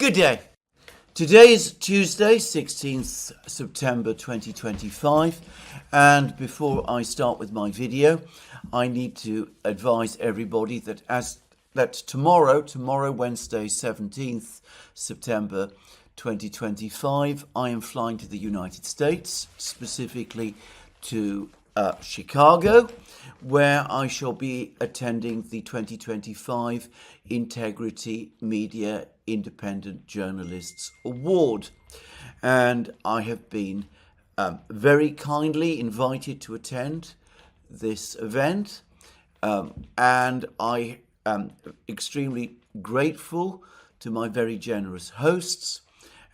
Good day. Today is Tuesday, 16th September 2025, and before I start with my video, I need to advise everybody that tomorrow, Wednesday, 17th September 2025, I am flying to the United States, specifically to Chicago, where I shall be attending the 2025 Integrity Media Independent Journalists Award. And I have been very kindly invited to attend this event, and I am extremely grateful to my very generous hosts,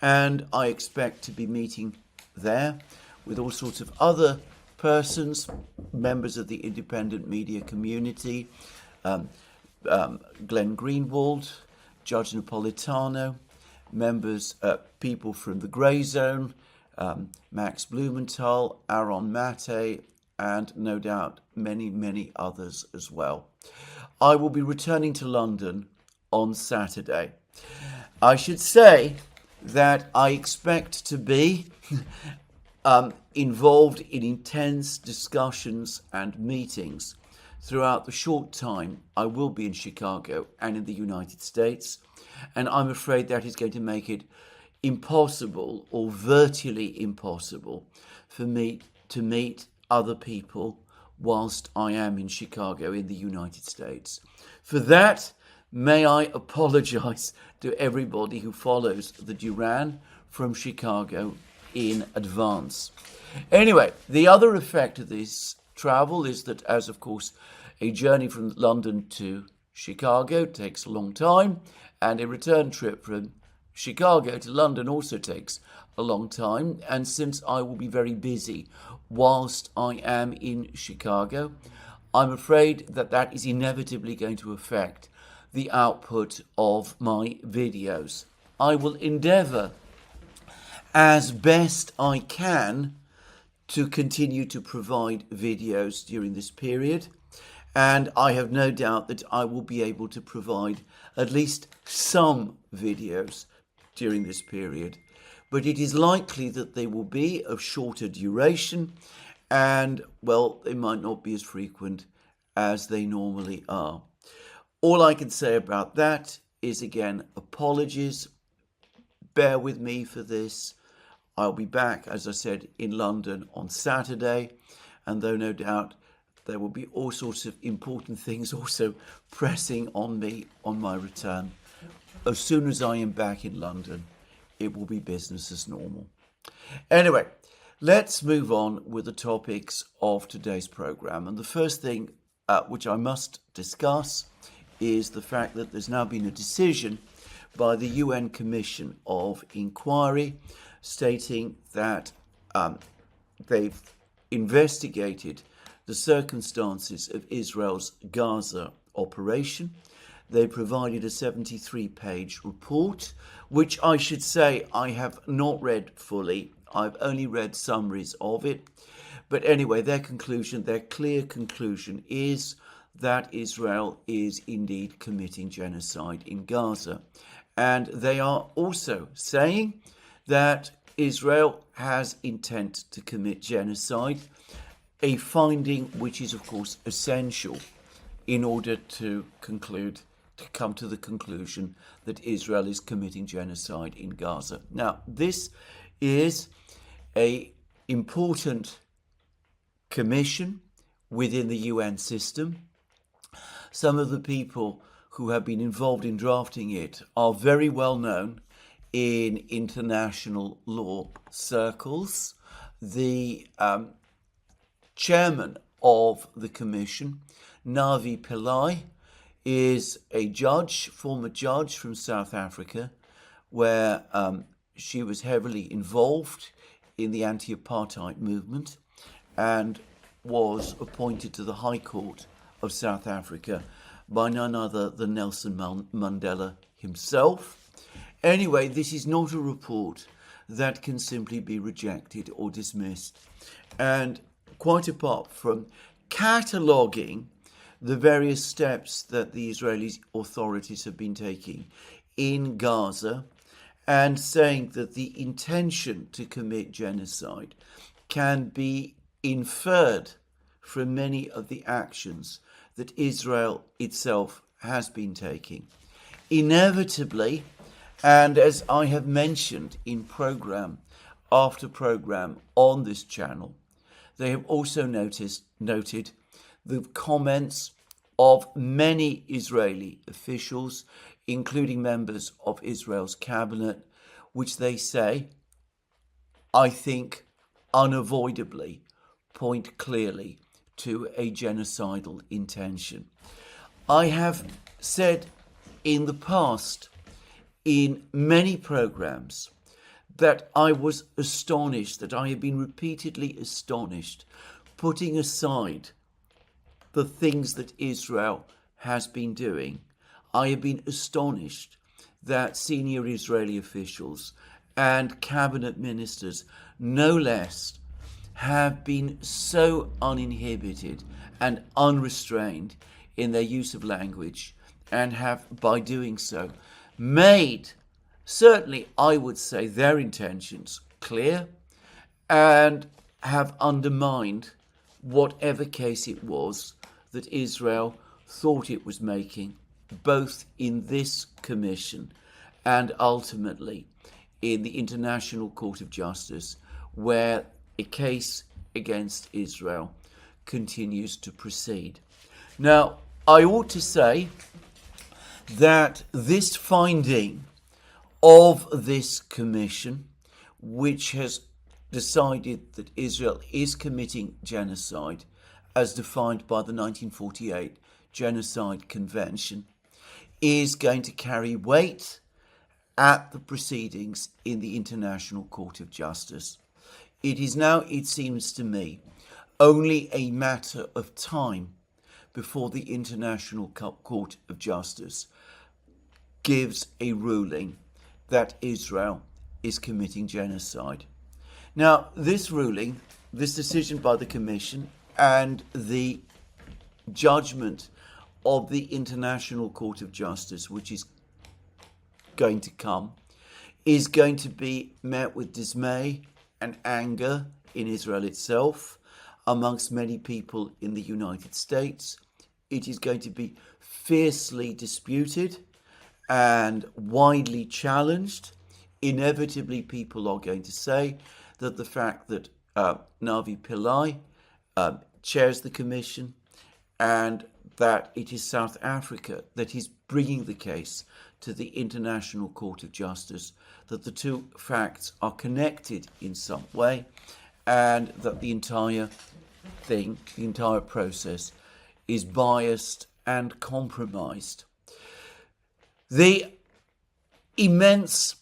and I expect to be meeting there with all sorts of other persons, members of the independent media community, Glenn Greenwald, Judge Napolitano, people from the Grey Zone, Max Blumenthal, Aaron Mate, and no doubt many, many others as well. I will be returning to London on Saturday. I should say that I expect to be involved in intense discussions and meetings throughout the short time I will be in Chicago and in the United States, and I'm afraid that is going to make it impossible or virtually impossible for me to meet other people whilst I am in Chicago in the United States. For that, may I apologize to everybody who follows the Duran from Chicago in advance. Anyway, the other effect of this travel is that, as of course a journey from London to Chicago takes a long time, and a return trip from Chicago to London also takes a long time, and since I will be very busy whilst I am in Chicago, I'm afraid that is inevitably going to affect the output of my videos. I will endeavour as best I can to continue to provide videos during this period, and I have no doubt that I will be able to provide at least some videos during this period, but it is likely that they will be of shorter duration, and well, they might not be as frequent as they normally are. All I can say about that is, again, apologies. Bear with me for this. I'll be back, as I said, in London on Saturday, and though no doubt there will be all sorts of important things also pressing on me on my return, as soon as I am back in London, it will be business as normal. Anyway, let's move on with the topics of today's program. And the first thing which I must discuss is the fact that there's now been a decision by the UN Commission of Inquiry stating that they've investigated the circumstances of Israel's Gaza operation. They provided a 73-page report, which I should say I have not read fully. I've only read summaries of it. But anyway, their clear conclusion is that Israel is indeed committing genocide in Gaza. And they are also saying that Israel has intent to commit genocide, a finding which is, of course, essential in order to come to the conclusion that Israel is committing genocide in Gaza. Now, this is an important commission within the UN system. Some of the people who have been involved in drafting it are very well known in international law circles. The chairman of the commission, Navi Pillai, is a former judge from South Africa, where she was heavily involved in the anti-apartheid movement and was appointed to the High Court of South Africa by none other than Nelson Mandela himself. Anyway, this is not a report that can simply be rejected or dismissed. And quite apart from cataloguing the various steps that the Israeli authorities have been taking in Gaza and saying that the intention to commit genocide can be inferred from many of the actions that Israel itself has been taking. Inevitably, and as I have mentioned in program after program on this channel, they have also noted the comments of many Israeli officials, including members of Israel's cabinet, which they say, I think, unavoidably point clearly to a genocidal intention. I have said in the past, in many programs, that I was astonished, that I have been repeatedly astonished, putting aside the things that Israel has been doing. I have been astonished that senior Israeli officials and cabinet ministers, no less, have been so uninhibited and unrestrained in their use of language, and have, by doing so, made, certainly I would say, their intentions clear, and have undermined whatever case it was that Israel thought it was making, both in this commission and ultimately in the International Court of Justice, where a case against Israel continues to proceed. Now, I ought to say that this finding of this commission, which has decided that Israel is committing genocide as defined by the 1948 Genocide Convention, is going to carry weight at the proceedings in the International Court of Justice. It is now, it seems to me, only a matter of time before the International Court of Justice gives a ruling that Israel is committing genocide. Now, this ruling, this decision by the Commission, and the judgment of the International Court of Justice, which is going to come, is going to be met with dismay and anger in Israel itself, amongst many people in the United States. It is going to be fiercely disputed and widely challenged. Inevitably, people are going to say that the fact that Navi Pillay chairs the commission, and that it is South Africa that is bringing the case to the International Court of Justice, that the two facts are connected in some way, and that the entire thing, the entire process, is biased and compromised. The immense,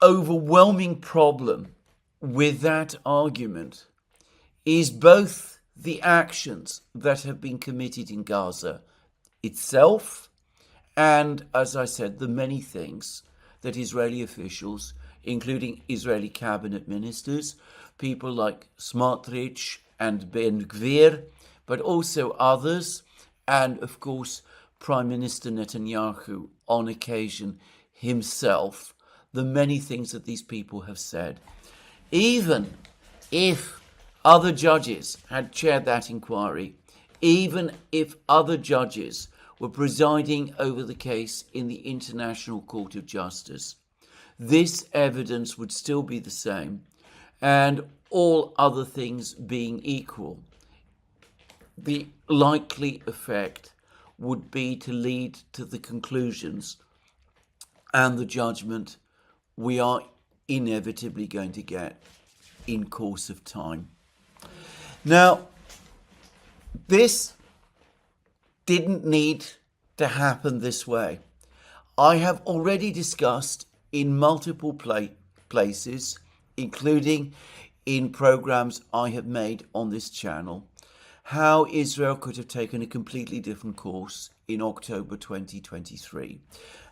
overwhelming problem with that argument is both the actions that have been committed in Gaza itself, and, as I said, the many things that Israeli officials, including Israeli cabinet ministers, people like Smotrich and Ben-Gvir, but also others, and of course Prime Minister Netanyahu on occasion himself, the many things that these people have said. Even if other judges had chaired that inquiry, even if other judges were presiding over the case in the International Court of Justice, this evidence would still be the same, and all other things being equal, the likely effect would be to lead to the conclusions and the judgment we are inevitably going to get in course of time. Now, this didn't need to happen this way. I have already discussed in multiple places, including in programs I have made on this channel, how Israel could have taken a completely different course in October 2023.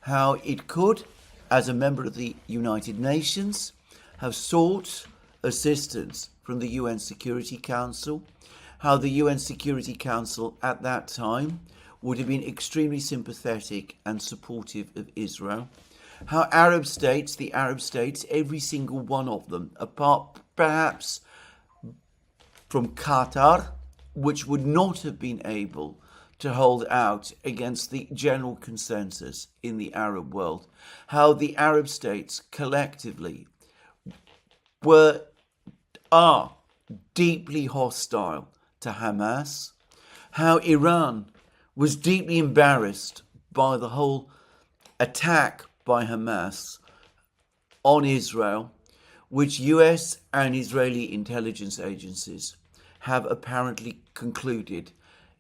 How it could, as a member of the United Nations, have sought assistance from the UN Security Council, how the UN Security Council at that time would have been extremely sympathetic and supportive of Israel, how the Arab states, every single one of them, apart perhaps from Qatar, which would not have been able to hold out against the general consensus in the Arab world, how the Arab states collectively are deeply hostile to Hamas, how Iran was deeply embarrassed by the whole attack by Hamas on Israel, which US and Israeli intelligence agencies have apparently concluded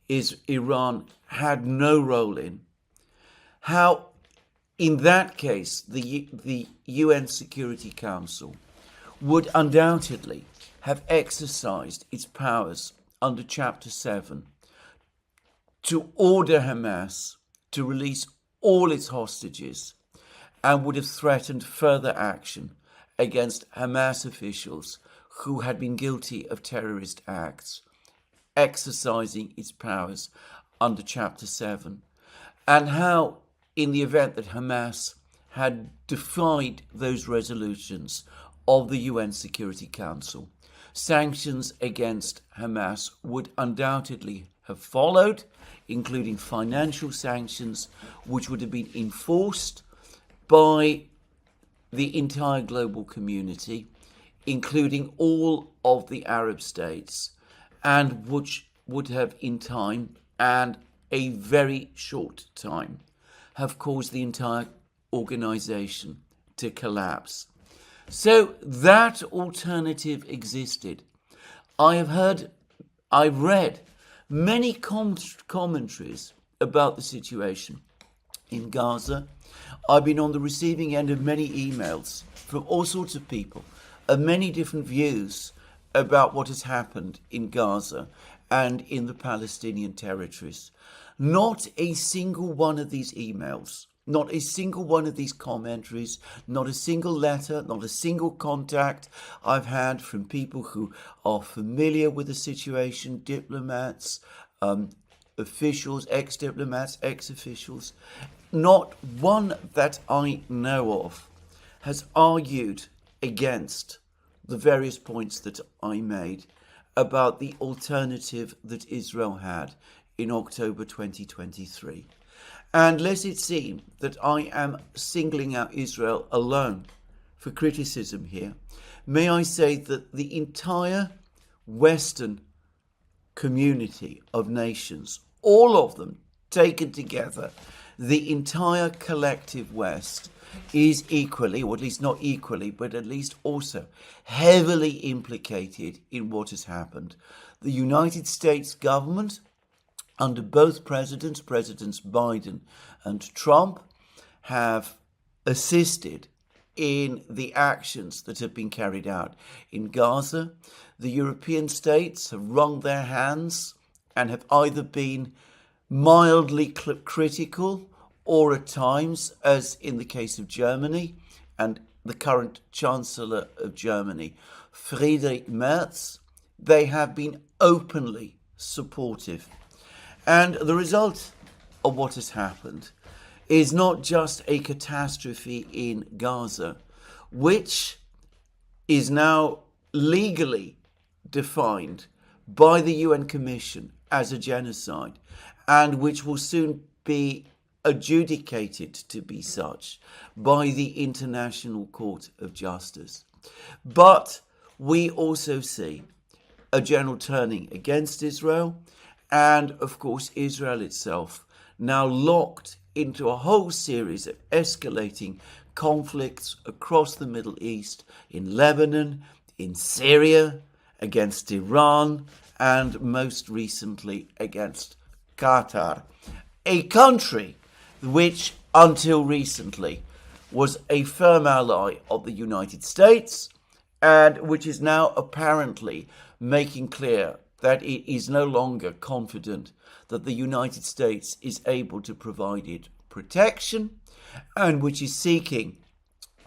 is Iran had no role in. How, in that case, the UN Security Council would undoubtedly have exercised its powers under Chapter 7 to order Hamas to release all its hostages, and would have threatened further action against Hamas officials who had been guilty of terrorist acts, exercising its powers under Chapter 7, and how, in the event that Hamas had defied those resolutions of the UN Security Council, sanctions against Hamas would undoubtedly have followed, including financial sanctions, which would have been enforced by the entire global community, including all of the Arab states, and which would have in time, and a very short time, have caused the entire organization to collapse. So that alternative existed. I've read many commentaries about the situation in Gaza. I've been on the receiving end of many emails from all sorts of people, of many different views about what has happened in Gaza and in the Palestinian territories. Not a single one of these emails, not a single one of these commentaries, not a single letter, not a single contact I've had from people who are familiar with the situation, diplomats, officials, ex-diplomats, ex-officials, not one that I know of has argued against the various points that I made about the alternative that Israel had in October 2023. And lest it seem that I am singling out Israel alone for criticism here, may I say that the entire Western community of nations, all of them taken together, the entire collective West is equally, or at least not equally, but at least also heavily implicated in what has happened. The United States government, under both Presidents Biden and Trump, have assisted in the actions that have been carried out in Gaza. The European states have wrung their hands and have either been mildly critical, or at times, as in the case of Germany and the current Chancellor of Germany, Friedrich Merz, they have been openly supportive. And the result of what has happened is not just a catastrophe in Gaza, which is now legally defined by the UN Commission as a genocide, and which will soon be adjudicated to be such by the International Court of Justice. But we also see a general turning against Israel, and of course Israel itself now locked into a whole series of escalating conflicts across the Middle East, in Lebanon, in Syria, against Iran, and most recently against Qatar, a country which until recently was a firm ally of the United States, and which is now apparently making clear that it is no longer confident that the United States is able to provide it protection, and which is seeking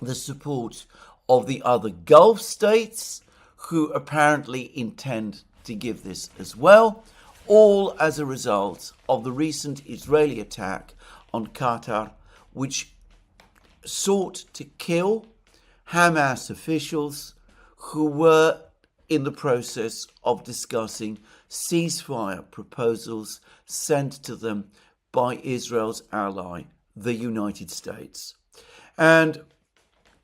the support of the other Gulf states, who apparently intend to give this as well, all as a result of the recent Israeli attack on Qatar, which sought to kill Hamas officials who were in the process of discussing ceasefire proposals sent to them by Israel's ally, the United States. And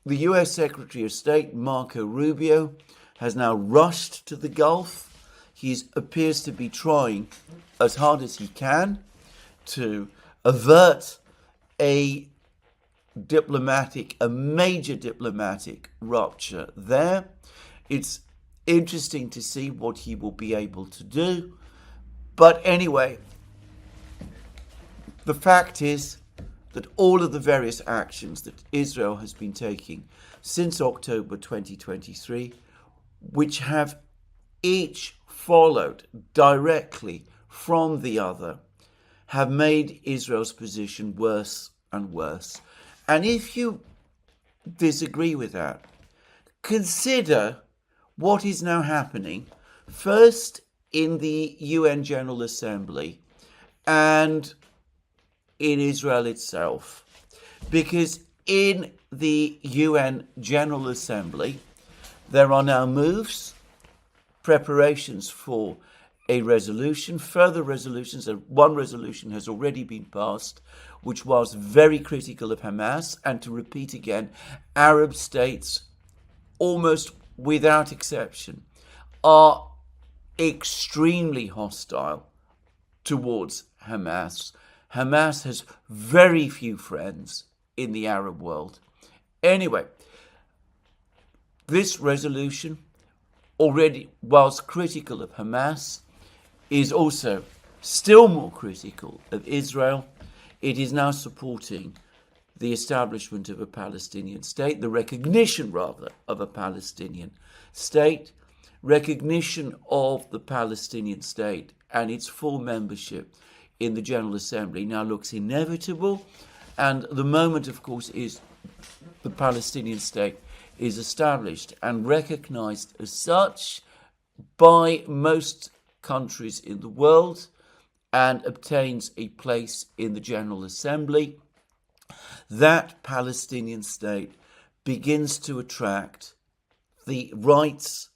the US Secretary of State, Marco Rubio, has now rushed to the Gulf. He appears to be trying as hard as he can to avert a major diplomatic rupture there. It's interesting to see what he will be able to do. But anyway, the fact is that all of the various actions that Israel has been taking since October 2023, which have each followed directly from the other, have made Israel's position worse and worse. And if you disagree with that, consider what is now happening, first in the UN General Assembly and in Israel itself. Because in the UN General Assembly, there are now moves, preparations for a resolution, further resolutions. One resolution has already been passed, which was very critical of Hamas. And to repeat again, Arab states, almost without exception, are extremely hostile towards Hamas. Hamas has very few friends in the Arab world. Anyway, this resolution, already whilst critical of Hamas, is also still more critical of Israel. It is now supporting the establishment of a Palestinian state, the recognition rather of a Palestinian state, recognition of the Palestinian state and its full membership in the General Assembly now looks inevitable. And the moment, of course, is the Palestinian state is established and recognized as such by most countries in the world and obtains a place in the General Assembly, that Palestinian state begins to attract the rights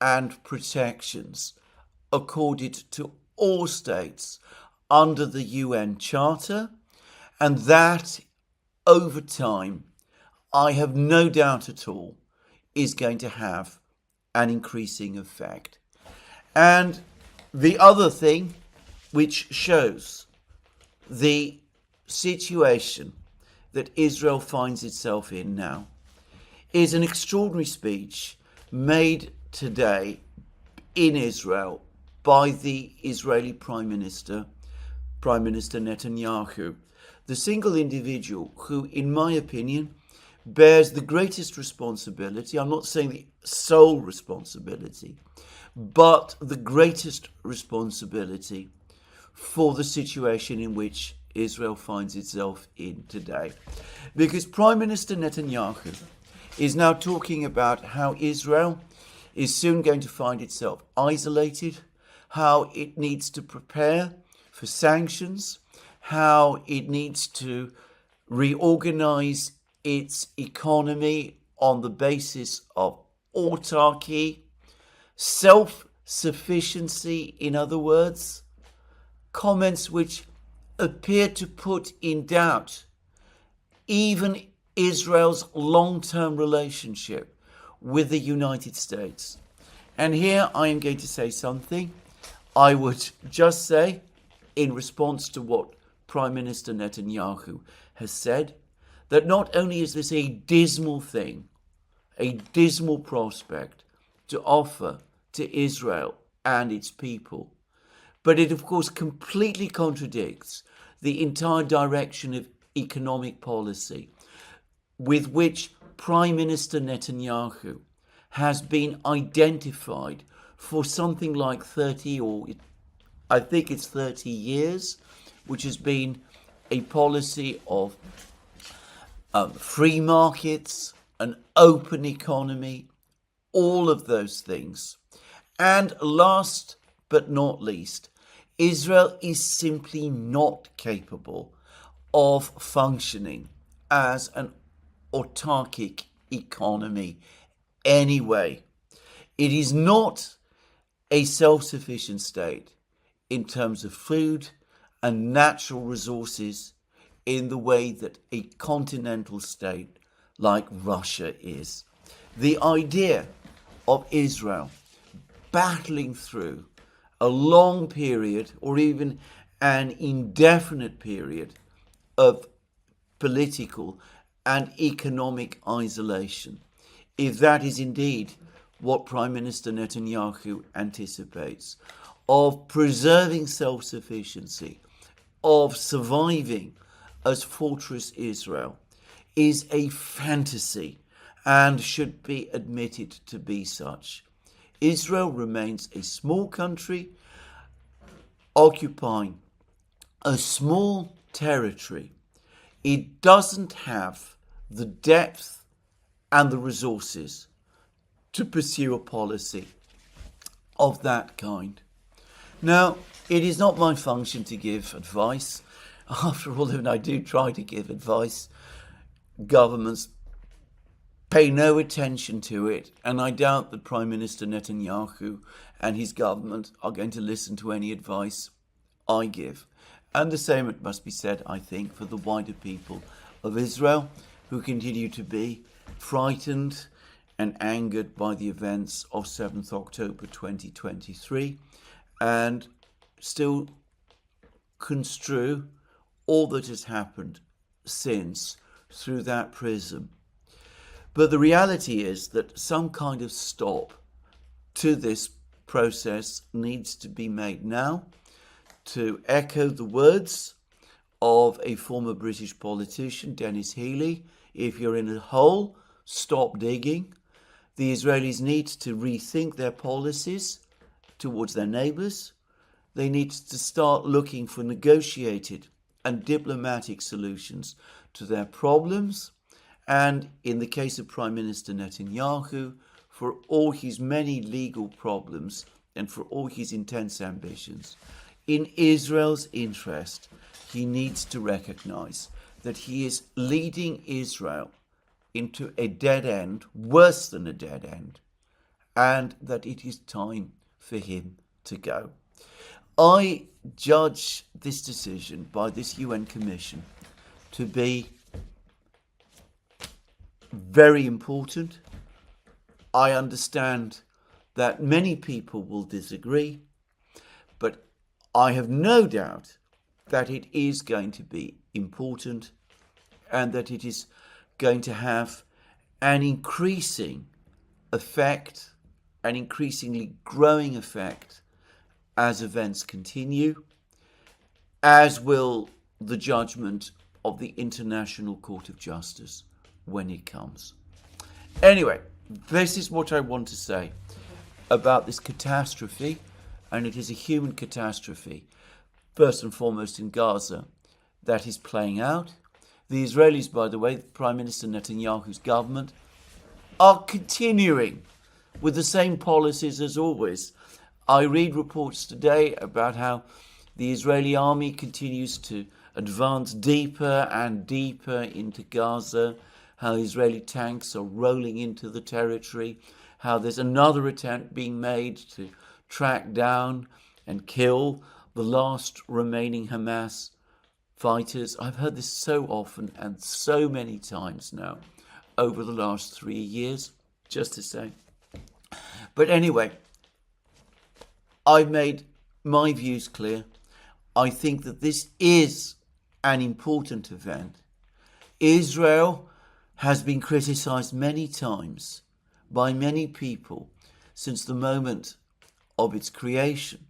and protections accorded to all states under the UN Charter, and that over time, I have no doubt at all, is going to have an increasing effect. And the other thing which shows the situation that Israel finds itself in now is an extraordinary speech made today in Israel by the Israeli Prime Minister Netanyahu, the single individual who, in my opinion, bears the greatest responsibility. I'm not saying the sole responsibility, but the greatest responsibility for the situation in which Israel finds itself in today. Because Prime Minister Netanyahu is now talking about how Israel is soon going to find itself isolated, how it needs to prepare for sanctions, how it needs to reorganize its economy on the basis of autarky, self-sufficiency, in other words, comments which appear to put in doubt even Israel's long-term relationship with the United States. And here I am going to say something I would just say in response to what Prime Minister Netanyahu has said, that not only is this a dismal thing, a dismal prospect to offer to Israel and its people, but it of course completely contradicts the entire direction of economic policy with which Prime Minister Netanyahu has been identified for something like 30 or I think it's 30 years, which has been a policy of free markets, an open economy, all of those things. And last but not least, Israel is simply not capable of functioning as an autarkic economy anyway. It is not a self-sufficient state in terms of food and natural resources in the way that a continental state like Russia is. The idea of Israel battling through a long period or even an indefinite period of political and economic isolation, if that is indeed what Prime Minister Netanyahu anticipates, of preserving self-sufficiency, of surviving as Fortress Israel, is a fantasy and should be admitted to be such. Israel remains a small country occupying a small territory. It doesn't have the depth and the resources to pursue a policy of that kind. Now, it is not my function to give advice. After all, when I do try to give advice, governments pay no attention to it, and I doubt that Prime Minister Netanyahu and his government are going to listen to any advice I give. And the same, it must be said, I think, for the wider people of Israel, who continue to be frightened and angered by the events of 7th October 2023 and still construe all that has happened since through that prism. But the reality is that some kind of stop to this process needs to be made now. To echo the words of a former British politician, Dennis Healey, if you're in a hole, stop digging. The Israelis need to rethink their policies towards their neighbours. They need to start looking for negotiated and diplomatic solutions to their problems. And in the case of Prime Minister Netanyahu, for all his many legal problems and for all his intense ambitions, in Israel's interest, he needs to recognize that he is leading Israel into a dead end, worse than a dead end, and that it is time for him to go. I judge this decision by this UN Commission to be very important. I understand that many people will disagree, but I have no doubt that it is going to be important and that it is going to have an increasing effect, an increasingly growing effect as events continue, as will the judgment of the International Court of Justice when it comes. Anyway, this is what I want to say about this catastrophe, and it is a human catastrophe, first and foremost in Gaza, that is playing out. The Israelis, by the way, Prime Minister Netanyahu's government, are continuing with the same policies as always. I read reports today about how the Israeli army continues to advance deeper and deeper into Gaza, how Israeli tanks are rolling into the territory, how there's another attempt being made to track down and kill the last remaining Hamas fighters. I've heard this so often and so many times now over the last 3 years, just to say. But anyway, I've made my views clear. I think that this is an important event. Israel has been criticized many times by many people since the moment of its creation,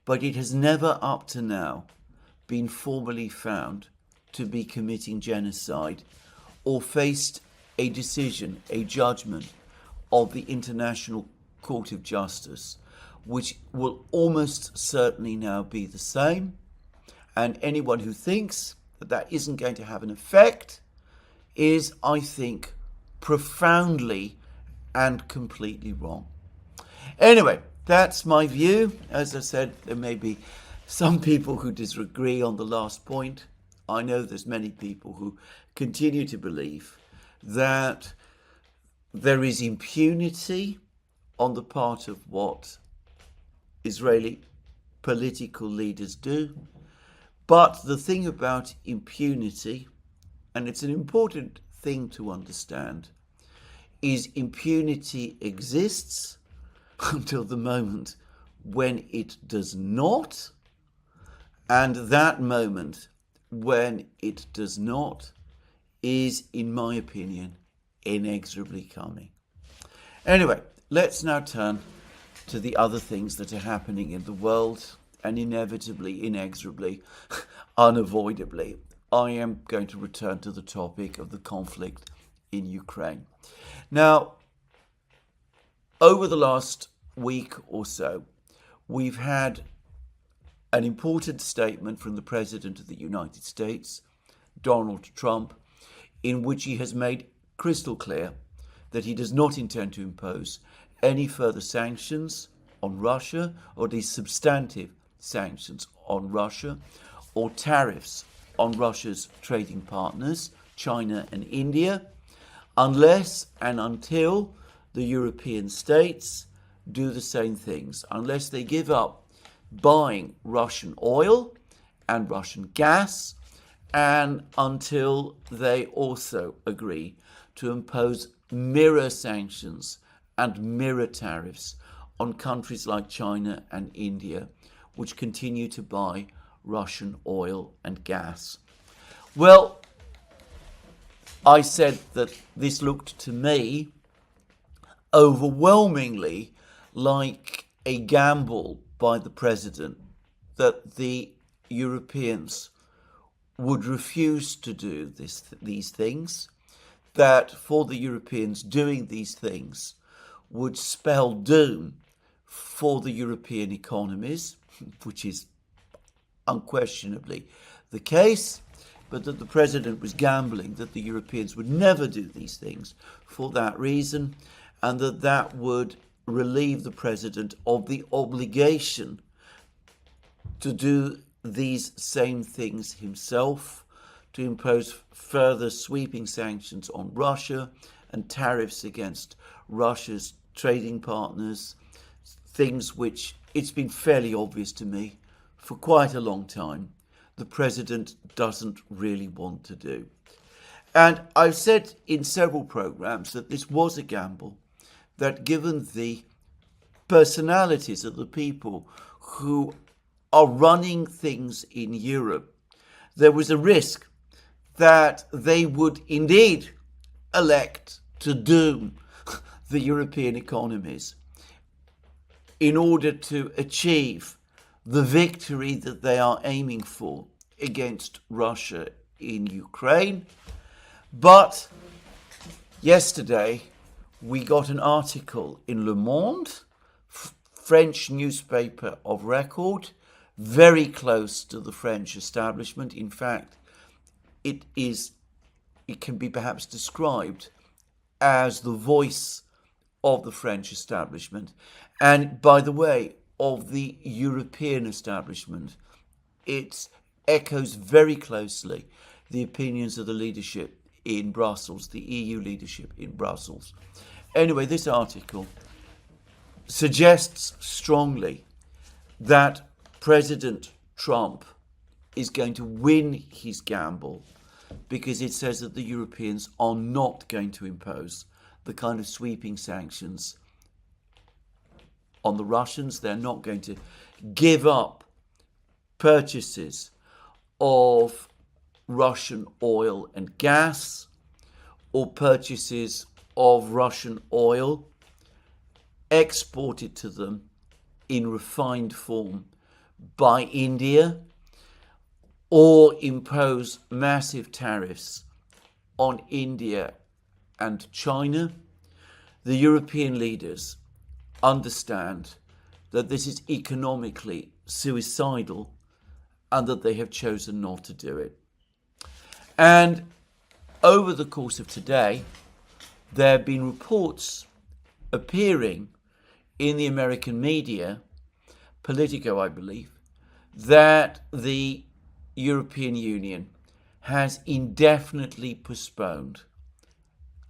but it has never up to now been formally found to be committing genocide or faced a decision, a judgment of the International Court of Justice, which will almost certainly now be the same. And anyone who thinks that that isn't going to have an effect is, I think, profoundly and completely wrong. Anyway, that's my view. As I said, there may be some people who disagree on the last point. I know there's many people who continue to believe that there is impunity on the part of what Israeli political leaders do. But the thing about impunity, and it's an important thing to understand, is impunity exists until the moment when it does not, and that moment when it does not is, in my opinion, inexorably coming. Anyway, let's now turn to the other things that are happening in the world, and inevitably, inexorably, unavoidably, I am going to return to the topic of the conflict in Ukraine. Now, over the last week or so, we've had an important statement from the President of the United States, Donald Trump, in which he has made crystal clear that he does not intend to impose any further sanctions on Russia, or these substantive sanctions on Russia, or tariffs on Russia's trading partners, China and India, unless and until the European states do the same things, unless they give up buying Russian oil and Russian gas, and until they also agree to impose mirror sanctions and mirror tariffs on countries like China and India, which continue to buy Russian oil and gas. Well, I said that this looked to me overwhelmingly like a gamble by the president, that the Europeans would refuse to do these things, that for the Europeans doing these things would spell doom for the European economies, which is unquestionably the case, but that the president was gambling that the Europeans would never do these things for that reason, and that would relieve the president of the obligation to do these same things himself, to impose further sweeping sanctions on Russia and tariffs against Russia's trading partners, things which it's been fairly obvious to me for quite a long time the president doesn't really want to do. And I've said in several programs that this was a gamble, that given the personalities of the people who are running things in Europe, there was a risk that they would indeed elect to doom the European economies in order to achieve the victory that they are aiming for against Russia in Ukraine. But yesterday we got an article in Le Monde, French newspaper of record, very close to the French establishment. In fact, it can be perhaps described as the voice of the French establishment, and by the way, of the European establishment. It echoes very closely the opinions of the leadership in Brussels, the EU leadership in Brussels. Anyway, this article suggests strongly that President Trump is going to win his gamble, because it says that the Europeans are not going to impose the kind of sweeping sanctions on the Russians. They're not going to give up purchases of Russian oil and gas, or purchases of Russian oil exported to them in refined form by India, or impose massive tariffs on India and China. The European leaders understand that this is economically suicidal and that they have chosen not to do it. And over the course of today, there have been reports appearing in the American media, Politico, I believe, that the European Union has indefinitely postponed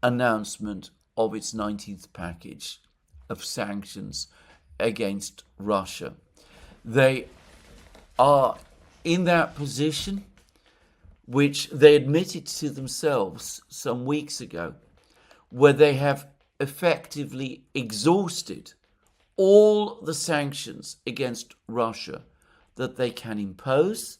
announcement of its 19th package of sanctions against Russia. They are in that position which they admitted to themselves some weeks ago, where they have effectively exhausted all the sanctions against Russia that they can impose.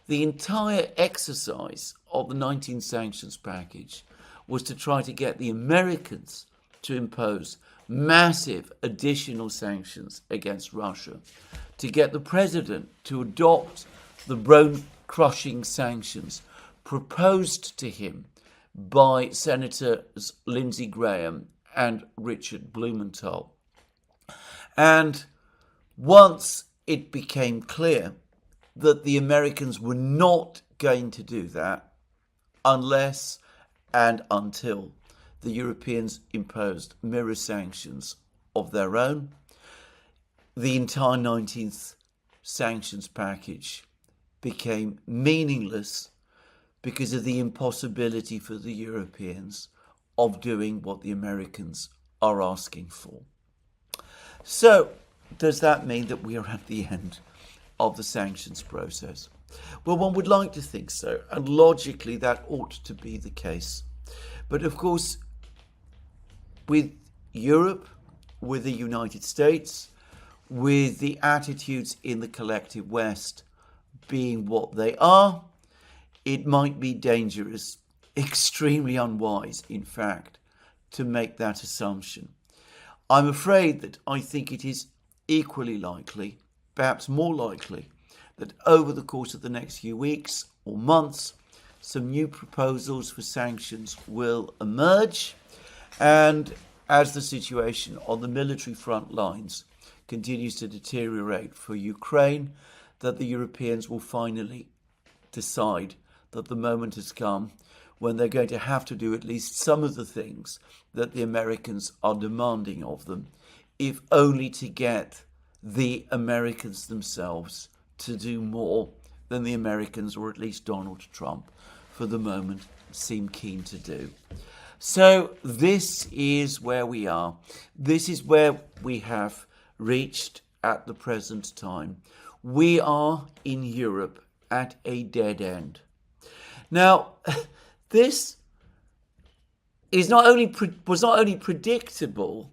The entire exercise of the 19 sanctions package was to try to get the Americans to impose massive additional sanctions against Russia, to get the president to adopt the bone-crushing sanctions proposed to him by Senators Lindsey Graham and Richard Blumenthal. And once it became clear that the Americans were not going to do that unless and until the Europeans imposed mirror sanctions of their own, the entire 19th sanctions package became meaningless because of the impossibility for the Europeans of doing what the Americans are asking for. So, does that mean that we are at the end of the sanctions process? Well, one would like to think so, and logically that ought to be the case. But of course, with Europe, with the United States, with the attitudes in the collective West being what they are, it might be dangerous, extremely unwise, in fact, to make that assumption. I'm afraid that I think it is equally likely, perhaps more likely, that over the course of the next few weeks or months, some new proposals for sanctions will emerge. And as the situation on the military front lines continues to deteriorate for Ukraine, that the Europeans will finally decide that the moment has come when they're going to have to do at least some of the things that the Americans are demanding of them, if only to get the Americans themselves to do more than the Americans, or at least Donald Trump, for the moment, seem keen to do. So this is where we are. This is where we have reached at the present time. We are in Europe at a dead end. Now, this was not only predictable,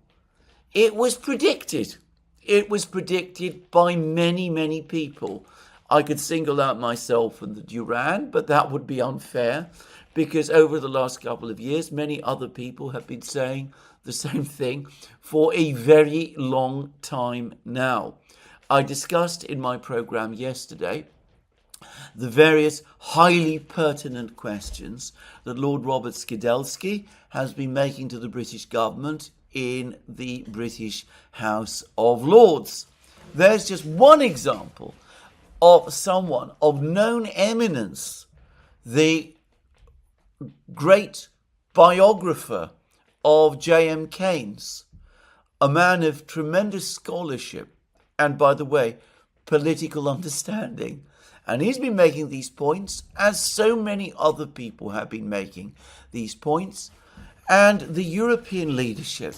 it was predicted. It was predicted by many, many people. I could single out myself and the Duran, but that would be unfair, because over the last couple of years, many other people have been saying the same thing for a very long time now. I discussed in my program yesterday the various highly pertinent questions that Lord Robert Skidelsky has been making to the British government in the British House of Lords. There's just one example of someone of known eminence, the great biographer of J.M. Keynes, a man of tremendous scholarship and, by the way, political understanding. And he's been making these points, as so many other people have been making these points. And the European leadership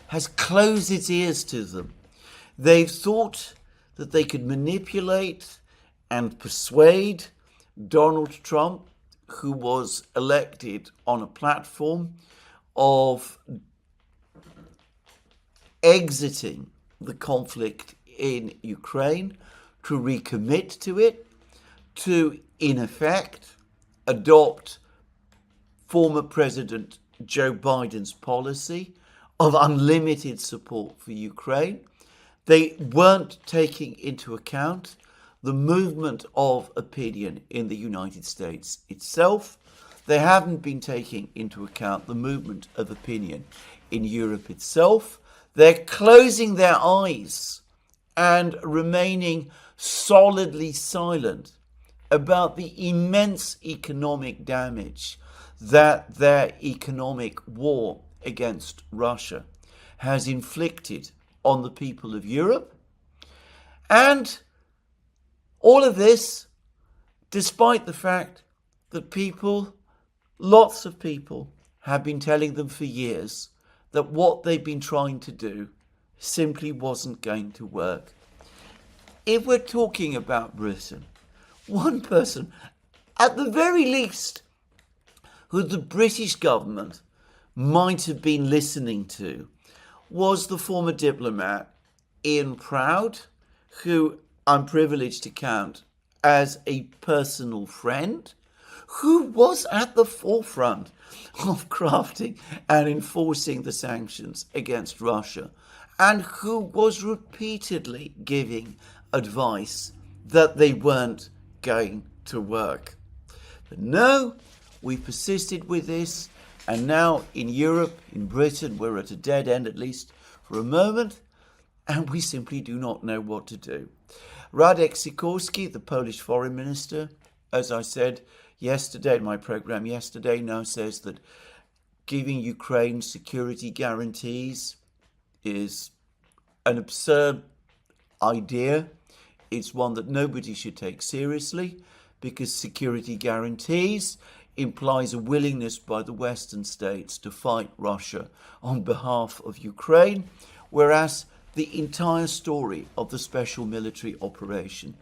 has closed its ears to them. They've thought that they could manipulate and persuade Donald Trump, who was elected on a platform of exiting the conflict in Ukraine, to recommit to it, to, in effect, adopt former President Joe Biden's policy of unlimited support for Ukraine. They weren't taking into account the movement of opinion in the United States itself. They haven't been taking into account the movement of opinion in Europe itself. They're closing their eyes and remaining solidly silent about the immense economic damage that their economic war against Russia has inflicted on the people of Europe. And all of this, despite the fact that people, lots of people, have been telling them for years that what they've been trying to do simply wasn't going to work. If we're talking about Britain, one person, at the very least, who the British government might have been listening to was the former diplomat Ian Proud, who I'm privileged to count as a personal friend, who was at the forefront of crafting and enforcing the sanctions against Russia, and who was repeatedly giving advice that they weren't going to work. But no, we persisted with this, and now in Europe, in Britain, we're at a dead end, at least for a moment, and we simply do not know what to do. Radek Sikorski, the Polish foreign minister, as I said yesterday in my program yesterday, now says that giving Ukraine security guarantees is an absurd idea. It's one that nobody should take seriously, because security guarantees implies a willingness by the Western states to fight Russia on behalf of Ukraine, whereas the entire story of the special military operation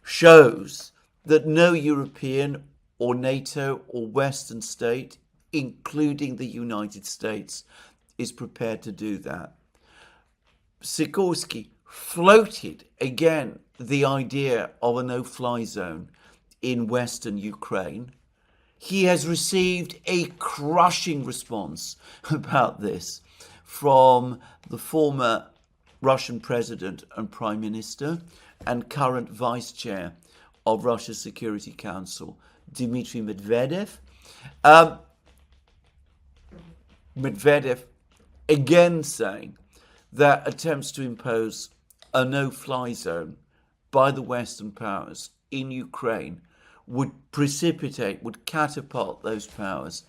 shows that no European or NATO or Western state, including the United States, is prepared to do that. Sikorski floated again the idea of a no-fly zone in Western Ukraine. He has received a crushing response about this from the former Russian president and prime minister and current vice chair of Russia's Security Council, Dmitry Medvedev. Medvedev again saying that attempts to impose a no-fly zone by the Western powers in Ukraine would catapult those powers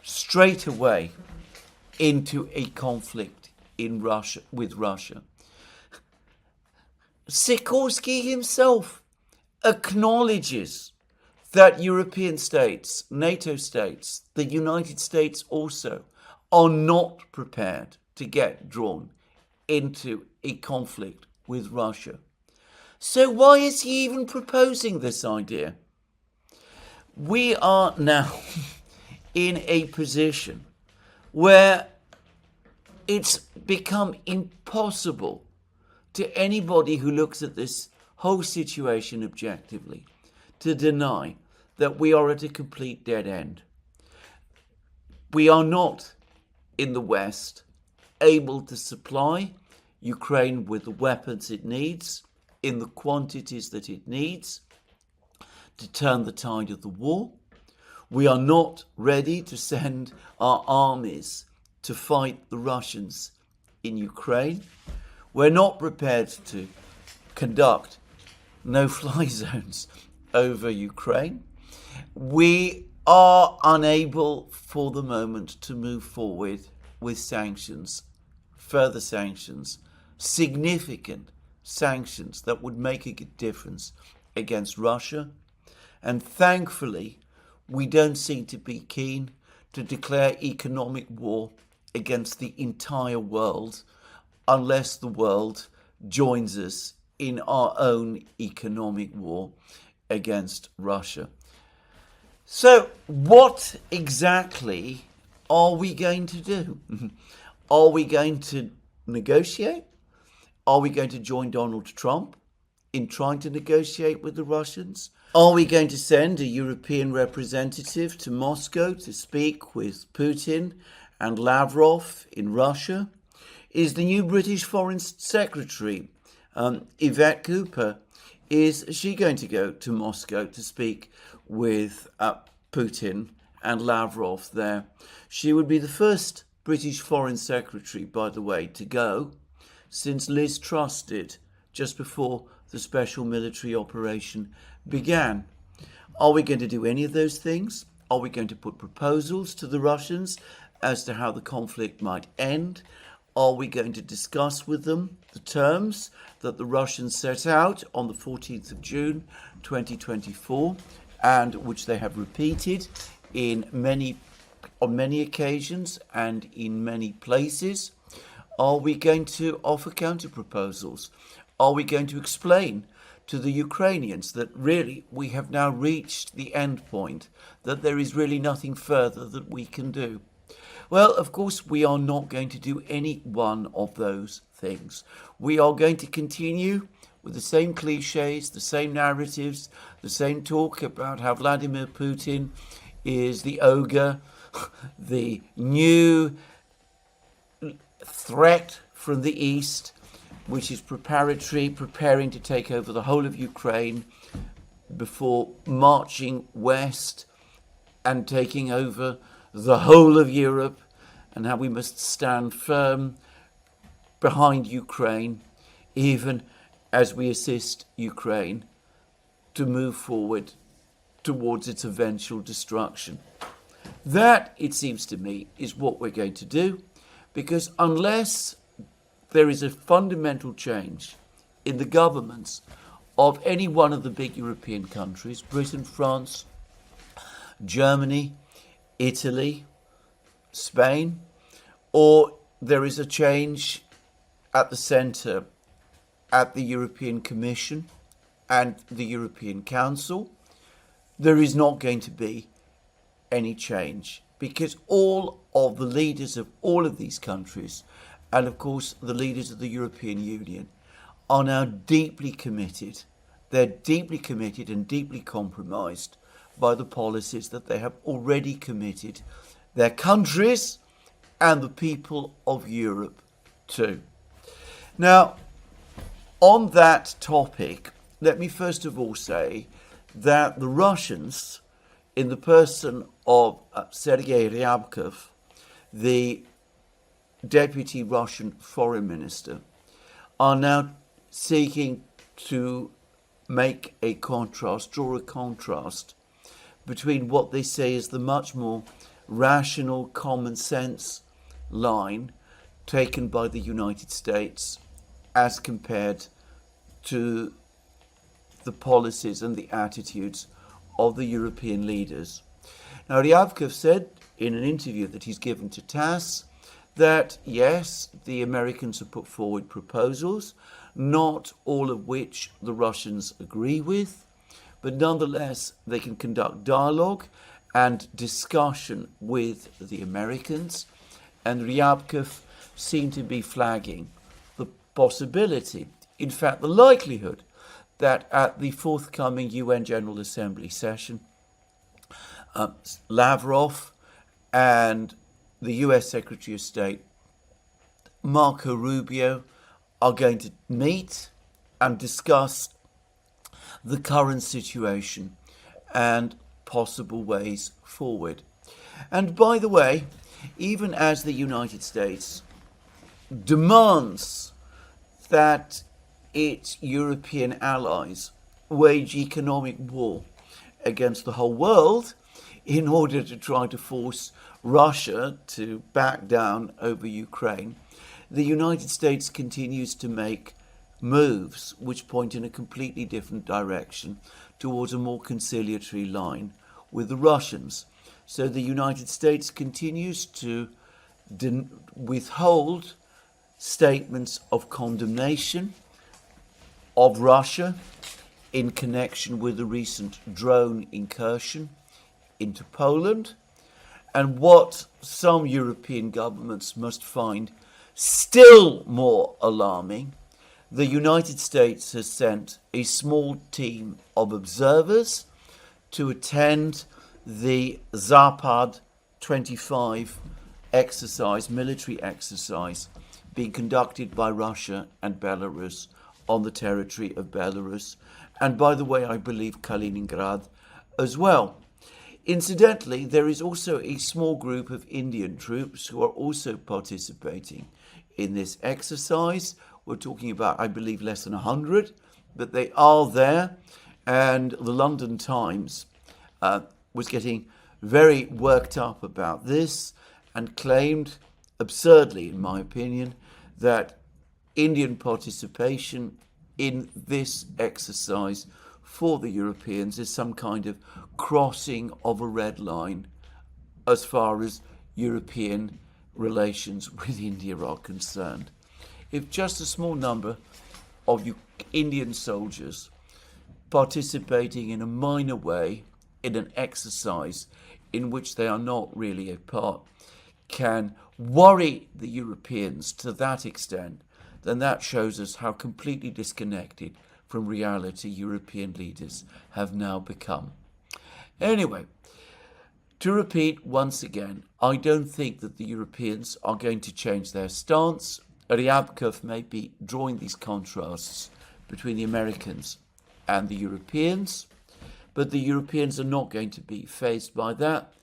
straight away into a conflict in Russia with Russia. Sikorski himself acknowledges that European states, NATO states, the United States also, are not prepared to get drawn into a conflict with Russia. So why is he even proposing this idea? We are now in a position where it's become impossible to anybody who looks at this whole situation objectively to deny that we are at a complete dead end. We are not, in the West, able to supply Ukraine with the weapons it needs in the quantities that it needs to turn the tide of the war. We are not ready to send our armies to fight the Russians in Ukraine. We're not prepared to conduct no-fly zones over Ukraine. We are unable for the moment to move forward with sanctions, further sanctions, significant sanctions that would make a difference against Russia. And thankfully, we don't seem to be keen to declare economic war against the entire world unless the world joins us in our own economic war against Russia. So what exactly are we going to do? Are we going to negotiate? Are we going to join Donald Trump in trying to negotiate with the Russians? Are we going to send a European representative to Moscow to speak with Putin and Lavrov in Russia? Is the new British Foreign Secretary, Yvette Cooper, is she going to go to Moscow to speak with Putin and Lavrov there? She would be the first British Foreign Secretary, by the way, to go since Liz Truss did just before the special military operation began. Are we going to do any of those things? Are we going to put proposals to the Russians as to how the conflict might end? Are we going to discuss with them the terms that the Russians set out on the 14th of June 2024 and which they have repeated in many on many occasions and in many places? Are we going to offer counter proposals? Are we going to explain to the Ukrainians that really we have now reached the end point, that there is really nothing further that we can do? Well, of course, we are not going to do any one of those things. We are going to continue with the same cliches, the same narratives, the same talk about how Vladimir Putin is the ogre, the new threat from the east, which is preparing to take over the whole of Ukraine before marching west and taking over the whole of Europe, and how we must stand firm behind Ukraine, even as we assist Ukraine to move forward towards its eventual destruction. That, it seems to me, is what we're going to do, because unless there is a fundamental change in the governments of any one of the big European countries, Britain, France, Germany, Italy, Spain, or there is a change at the centre at the European Commission and the European Council, there is not going to be any change, because all of the leaders of all of these countries, and of course the leaders of the European Union, are now deeply committed. They're deeply committed and deeply compromised by the policies that they have already committed their countries and the people of Europe to. Now, on that topic, let me first of all say that the Russians, in the person of Sergei Ryabkov, the deputy Russian foreign minister, are now seeking to make a contrast, draw a contrast between what they say is the much more rational, common sense line taken by the United States as compared to the policies and the attitudes of the European leaders. Now, Ryabkov said in an interview that he's given to TASS that, yes, the Americans have put forward proposals, not all of which the Russians agree with, but nonetheless they can conduct dialogue and discussion with the Americans. And Ryabkov seemed to be flagging the possibility, in fact the likelihood, that at the forthcoming UN General Assembly session, Lavrov and the US Secretary of State, Marco Rubio, are going to meet and discuss the current situation and possible ways forward. And by the way, even as the United States demands that its European allies wage economic war against the whole world in order to try to force Russia to back down over Ukraine, the United States continues to make moves which point in a completely different direction towards a more conciliatory line with the Russians. So the United States continues to withhold statements of condemnation of Russia in connection with the recent drone incursion into Poland. And what some European governments must find still more alarming, the United States has sent a small team of observers to attend the Zapad 25 exercise, military exercise, being conducted by Russia and Belarus on the territory of Belarus, and by the way, I believe Kaliningrad as well. Incidentally, there is also a small group of Indian troops who are also participating in this exercise. We're talking about, I believe, less than 100, but they are there. And the London Times was getting very worked up about this and claimed, absurdly in my opinion, that Indian participation in this exercise for the Europeans is some kind of crossing of a red line as far as European relations with India are concerned. If just a small number of Indian soldiers participating in a minor way in an exercise in which they are not really a part can worry the Europeans to that extent, then that shows us how completely disconnected from reality European leaders have now become. Anyway, to repeat once again, I don't think that the Europeans are going to change their stance. Ryabkov may be drawing these contrasts between the Americans and the Europeans, but the Europeans are not going to be fazed by that.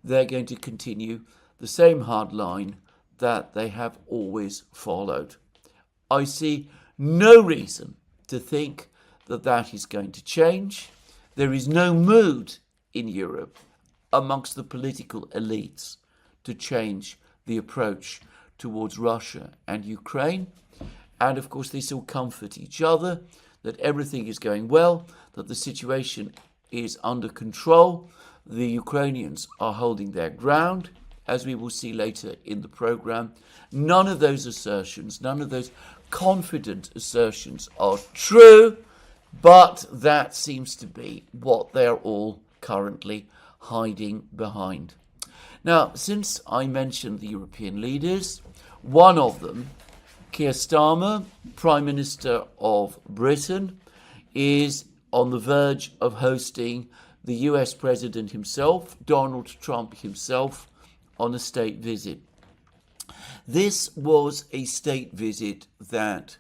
They're going to continue the same hard line that they have always followed. I see no reason to think that that is going to change. There is no mood in Europe amongst the political elites to change the approach towards Russia and Ukraine. And of course, they still comfort each other that everything is going well, that the situation is under control. The Ukrainians are holding their ground, as we will see later in the program. None of those assertions, none of those confident assertions are true, but that seems to be what they're all currently hiding behind. Now, since I mentioned the European leaders, one of them, Keir Starmer, Prime Minister of Britain, is on the verge of hosting the US President himself, Donald Trump himself, on a state visit. This was a state visit that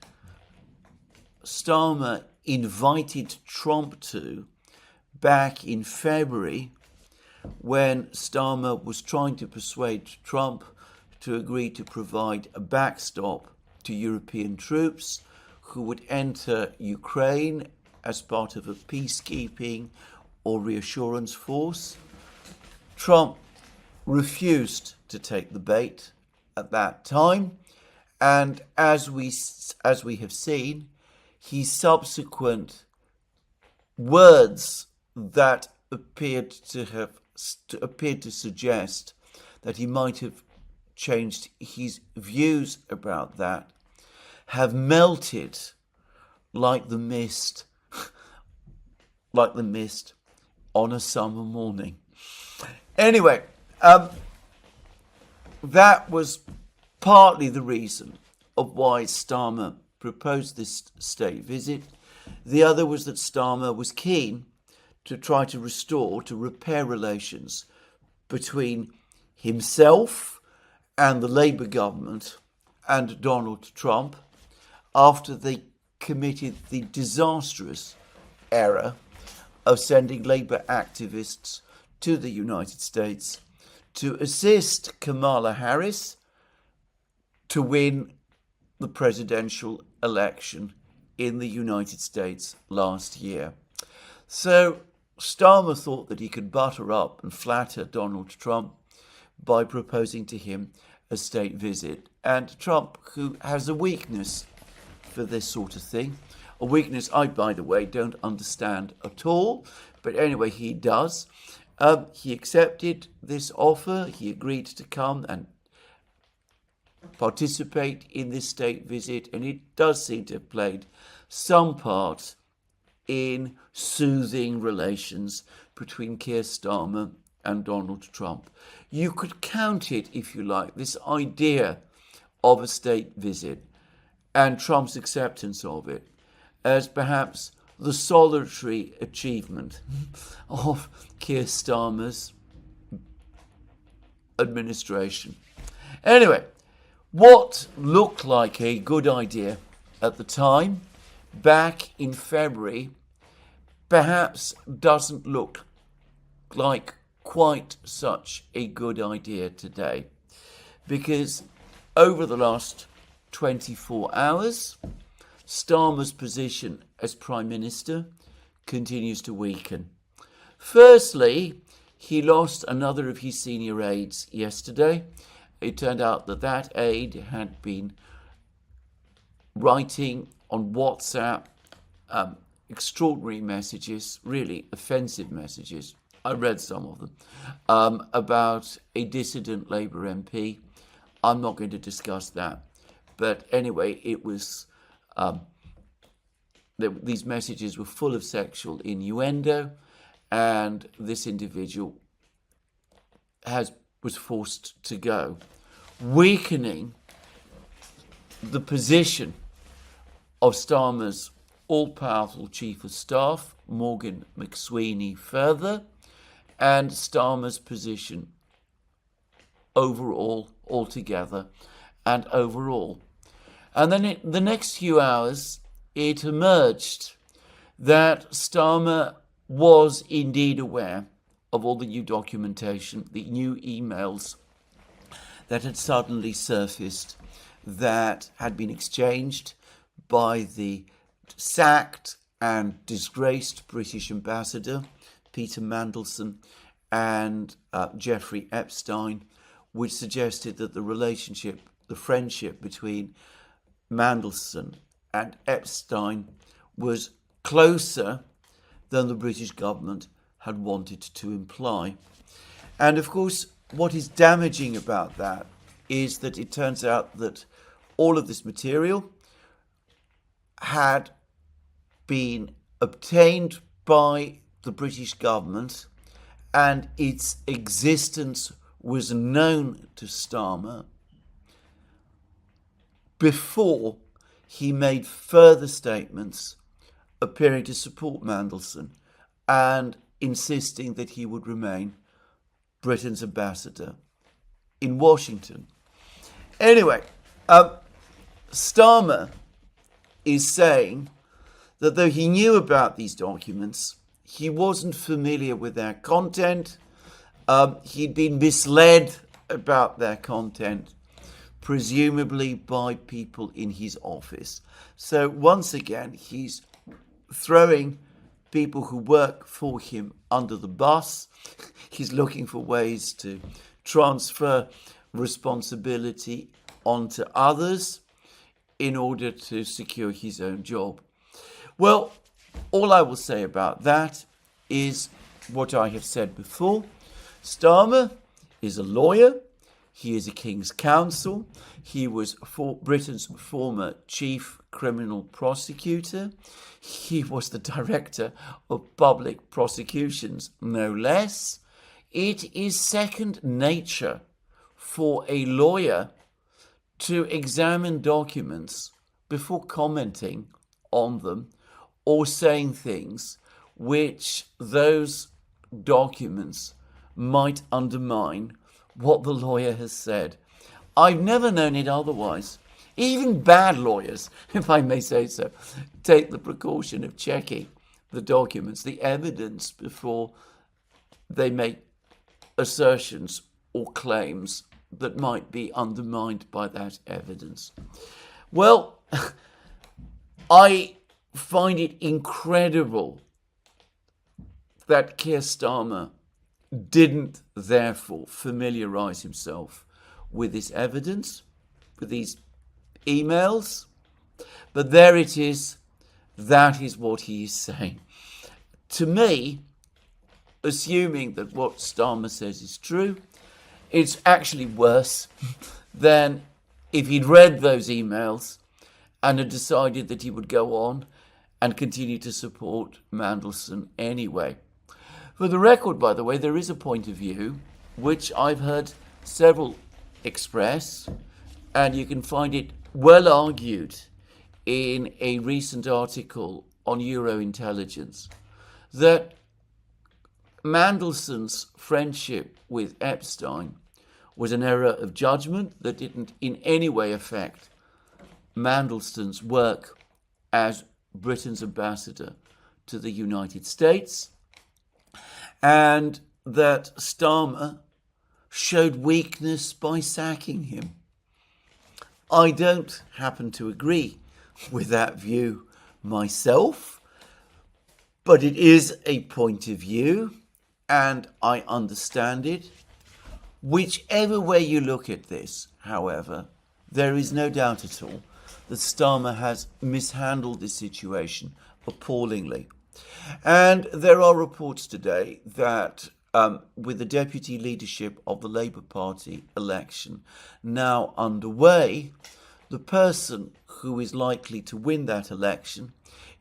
Starmer invited Trump to back in February, when Starmer was trying to persuade Trump to agree to provide a backstop to European troops who would enter Ukraine as part of a peacekeeping or reassurance force. Trump refused to take the bait at that time, and as we have seen, his subsequent words that appeared to suggest that he might have changed his views about that have melted like the mist on a summer morning. Anyway, that was partly the reason of why Starmer proposed this state visit. The other was that Starmer was keen to try to repair relations between himself and the Labour government and Donald Trump after they committed the disastrous error of sending Labour activists to the United States to assist Kamala Harris to win the presidential election in the United States last year. So Starmer thought that he could butter up and flatter Donald Trump by proposing to him a state visit. And Trump, who has a weakness for this sort of thing, a weakness I, by the way, don't understand at all, but anyway, he does. He accepted this offer. He agreed to come and participate in this state visit, and it does seem to have played some part in soothing relations between Keir Starmer and Donald Trump. You could count it, if you like, this idea of a state visit and Trump's acceptance of it as perhaps the solitary achievement of Keir Starmer's administration. Anyway, what looked like a good idea at the time, back in February, perhaps doesn't look like quite such a good idea today. Because over the last 24 hours, Starmer's position as Prime Minister continues to weaken. Firstly, he lost another of his senior aides yesterday. It turned out that that aide had been writing on WhatsApp extraordinary messages, really offensive messages, I read some of them, about a dissident Labour MP. I'm not going to discuss that. But anyway, it was, these messages were full of sexual innuendo, and this individual was forced to go, weakening the position of Starmer's all-powerful chief of staff, Morgan McSweeney, further, and Starmer's position overall, altogether, and overall. And then in the next few hours, it emerged that Starmer was indeed aware of all the new documentation, the new emails that had suddenly surfaced, that had been exchanged by the sacked and disgraced British ambassador, Peter Mandelson, and Jeffrey Epstein, which suggested that the friendship between Mandelson and Epstein was closer than the British government had wanted to imply. And of course, what is damaging about that is that it turns out that all of this material had been obtained by the British government, and its existence was known to Starmer before he made further statements appearing to support Mandelson and insisting that he would remain Britain's ambassador in Washington. Anyway, Starmer is saying that though he knew about these documents, he wasn't familiar with their content. He'd been misled about their content, presumably by people in his office. So once again, he's throwing people who work for him under the bus. He's looking for ways to transfer responsibility onto others in order to secure his own job. Well, all I will say about that is what I have said before. Starmer is a lawyer. He is a King's Counsel. He was Britain's former chief criminal prosecutor. He was the director of public prosecutions, no less. It is second nature for a lawyer to examine documents before commenting on them or saying things which those documents might undermine what the lawyer has said. I've never known it otherwise. Even bad lawyers, if I may say so, take the precaution of checking the documents, the evidence, before they make assertions or claims that might be undermined by that evidence. Well, I find it incredible that Keir Starmer didn't therefore familiarise himself with this evidence, with these emails. But there it is. That is what he is saying. To me, assuming that what Starmer says is true, it's actually worse than if he'd read those emails and had decided that he would go on and continue to support Mandelson anyway. For the record, by the way, there is a point of view which I've heard several express, and you can find it well argued in a recent article on Eurointelligence, that Mandelson's friendship with Epstein was an error of judgment that didn't in any way affect Mandelson's work as Britain's ambassador to the United States, and that Starmer showed weakness by sacking him. I don't happen to agree with that view myself, but it is a point of view, and I understand it. Whichever way you look at this, however, there is no doubt at all that Starmer has mishandled this situation appallingly. And there are reports today that with the deputy leadership of the Labour Party election now underway, the person who is likely to win that election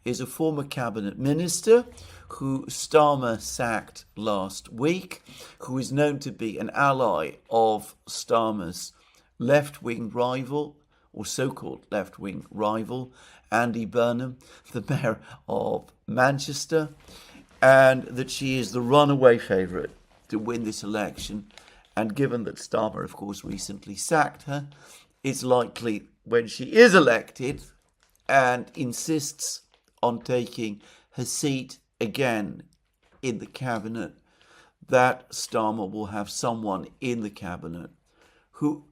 is a former cabinet minister who Starmer sacked last week, who is known to be an ally of Starmer's left-wing rival, or so-called left-wing rival, Andy Burnham, the mayor of Manchester, and that she is the runaway favourite to win this election. And given that Starmer, of course, recently sacked her, it's likely when she is elected and insists on taking her seat again in the cabinet, that Starmer will have someone in the cabinet who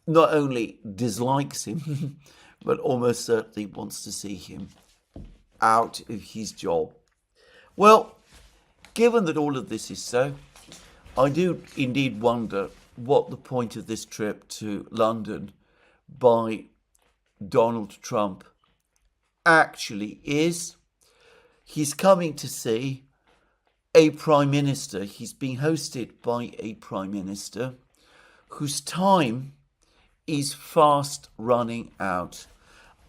not only dislikes him, but almost certainly wants to see him out of his job. Well, given that all of this is so, I do indeed wonder what the point of this trip to London by Donald Trump actually is. He's coming to see a prime minister. He's being hosted by a prime minister whose time is fast running out.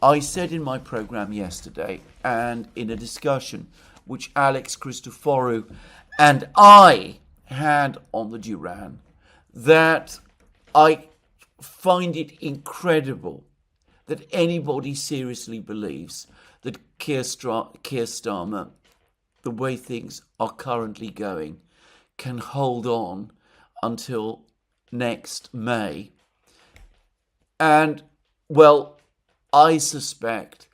I said in my program yesterday, and in a discussion which Alex Christoforou and I had on the Duran, that I find it incredible that anybody seriously believes that Keir Starmer, the way things are currently going, can hold on until next May. And, well, I suspect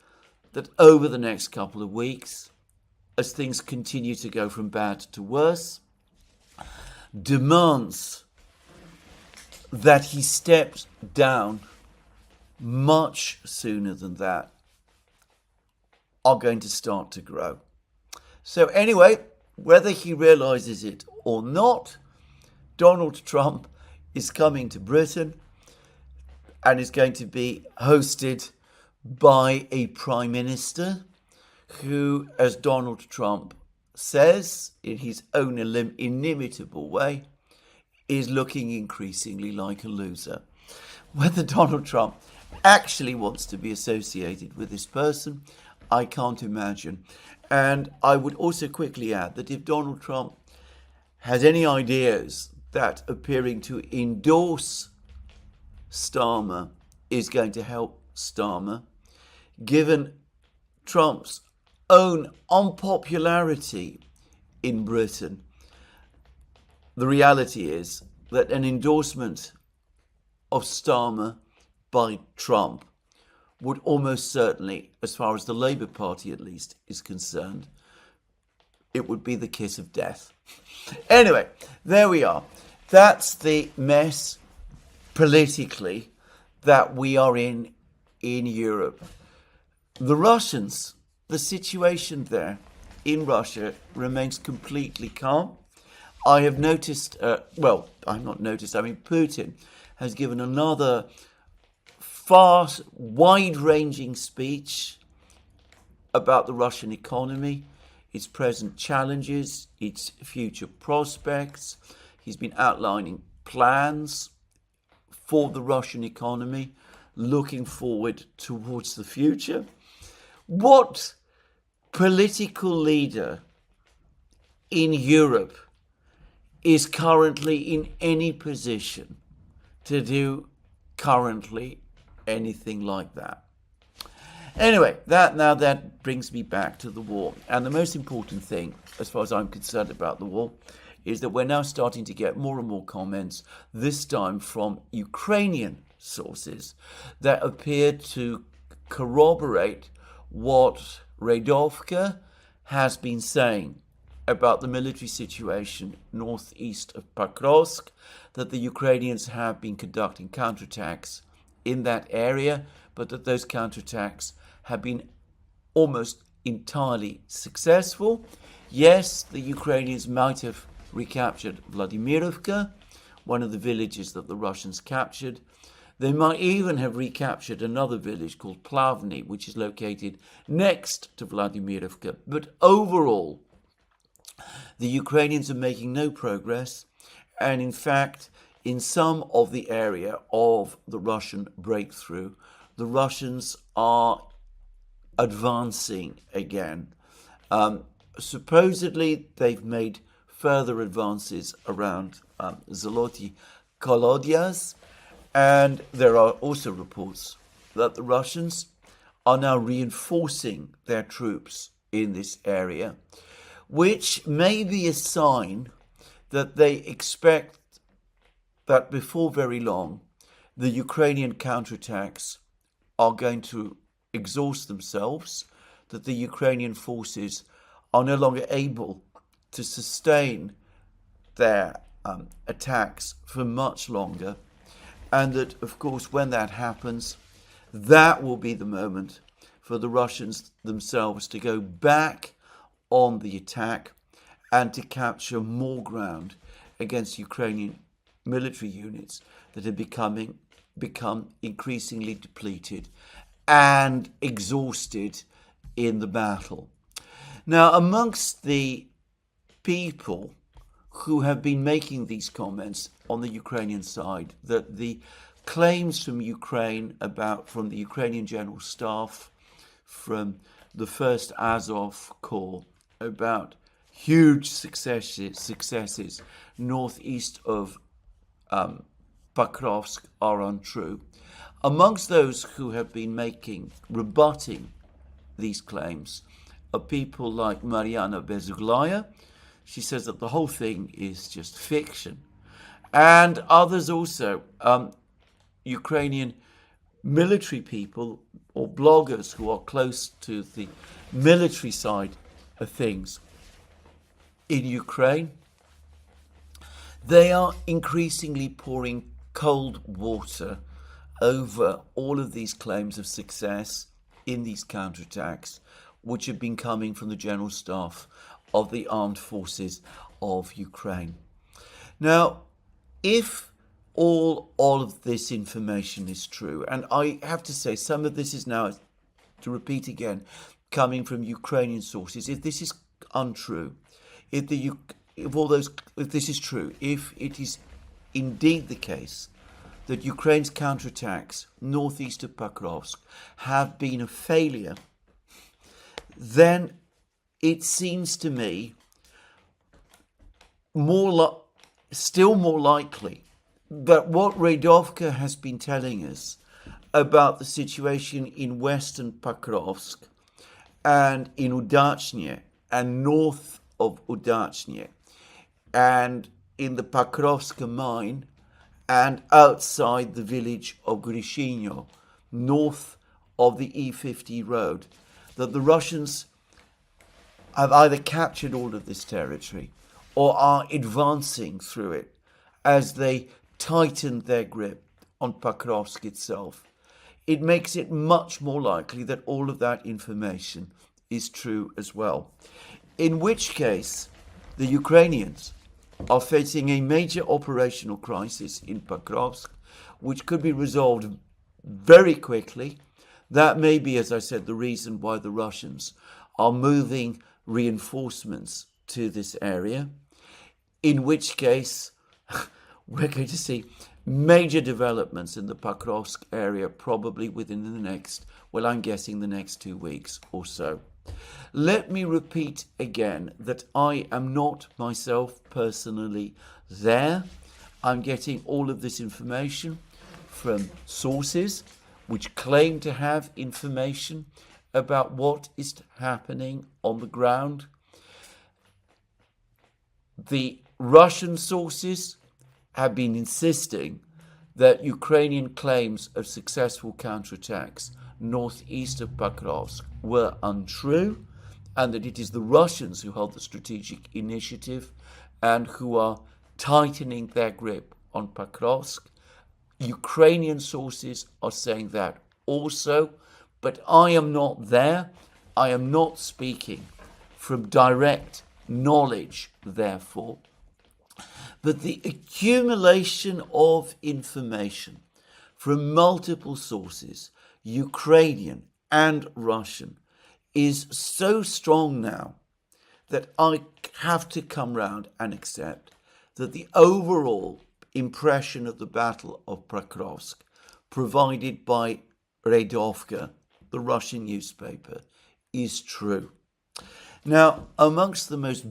that over the next couple of weeks, as things continue to go from bad to worse, demands that he steps down much sooner than that are going to start to grow. So anyway, whether he realizes it or not, Donald Trump is coming to Britain and is going to be hosted by a prime minister who, as Donald Trump says in his own inimitable way, is looking increasingly like a loser. Whether Donald Trump actually wants to be associated with this person, I can't imagine. And I would also quickly add that if Donald Trump has any ideas that appearing to endorse Starmer is going to help Starmer, given Trump's own unpopularity in Britain, the reality is that an endorsement of Starmer by Trump would almost certainly, as far as the Labour Party at least is concerned, it would be the kiss of death. Anyway, there we are. That's the mess politically that we are in Europe. The Russians, the situation there in Russia remains completely calm. I have noticed, Putin has given another fast, wide-ranging speech about the Russian economy, its present challenges, its future prospects. He's been outlining plans for the Russian economy, looking forward towards the future. What political leader in Europe is currently in any position to do currently anything like that? Anyway, that brings me back to the war. And the most important thing, as far as I'm concerned about the war, is that we're now starting to get more and more comments, this time from Ukrainian sources, that appear to corroborate what Radovka has been saying about the military situation northeast of Pokrovsk, that the Ukrainians have been conducting counterattacks in that area, but that those counterattacks have been almost entirely successful. Yes, the Ukrainians might have recaptured Vladimirovka, one of the villages that the Russians captured. They might even have recaptured another village called Plavny, which is located next to Vladimirivka. But overall, the Ukrainians are making no progress, and in fact, in some of the area of the Russian breakthrough, the Russians are advancing again. Supposedly, they've made further advances around Zoloty Kolodias, and there are also reports that the Russians are now reinforcing their troops in this area, which may be a sign that they expect that before very long, the Ukrainian counterattacks are going to exhaust themselves, that the Ukrainian forces are no longer able to sustain their attacks for much longer, and that, of course, when that happens, that will be the moment for the Russians themselves to go back on the attack and to capture more ground against Ukrainian military units that have become increasingly depleted and exhausted in the battle. Now, amongst the people who have been making these comments on the Ukrainian side, that the claims from Ukraine from the Ukrainian General Staff, from the 1st Azov Corps, about huge successes northeast of Pokrovsk are untrue. Amongst those who have been rebutting these claims are people like Mariana Bezuglaya. She says that the whole thing is just fiction. And others also, Ukrainian military people or bloggers who are close to the military side of things in Ukraine, they are increasingly pouring cold water over all of these claims of success in these counterattacks, which have been coming from the General Staff of the Armed Forces of Ukraine. Now, if all of this information is true, and I have to say some of this is now, to repeat again, coming from Ukrainian sources, if this is untrue, if this is true, if it is indeed the case that Ukraine's counterattacks northeast of Pokrovsk have been a failure, then it seems to me still more likely that what Radovka has been telling us about the situation in western Pokrovsk and in Udachny and north of Udachny and in the Pokrovska mine and outside the village of Grishinyo, north of the E50 road, that the Russians have either captured all of this territory or are advancing through it as they tighten their grip on Pokrovsk itself. It makes it much more likely that all of that information is true as well. In which case, the Ukrainians are facing a major operational crisis in Pokrovsk, which could be resolved very quickly. That may be, as I said, the reason why the Russians are moving reinforcements to this area, in which case we're going to see major developments in the Pokrovsk area probably within the next, well, I'm guessing the next 2 weeks or so. Let me repeat again that I am not myself personally there. I'm getting all of this information from sources which claim to have information about what is happening on the ground. The Russian sources have been insisting that Ukrainian claims of successful counterattacks northeast of Pokrovsk were untrue, and that it is the Russians who hold the strategic initiative and who are tightening their grip on Pokrovsk. Ukrainian sources are saying that also, but I am not there. I am not speaking from direct knowledge, therefore. But the accumulation of information from multiple sources, Ukrainian and Russian, is so strong now that I have to come round and accept that the overall impression of the Battle of Pokrovsk, provided by Redovka, the Russian newspaper, is true. Now, amongst the most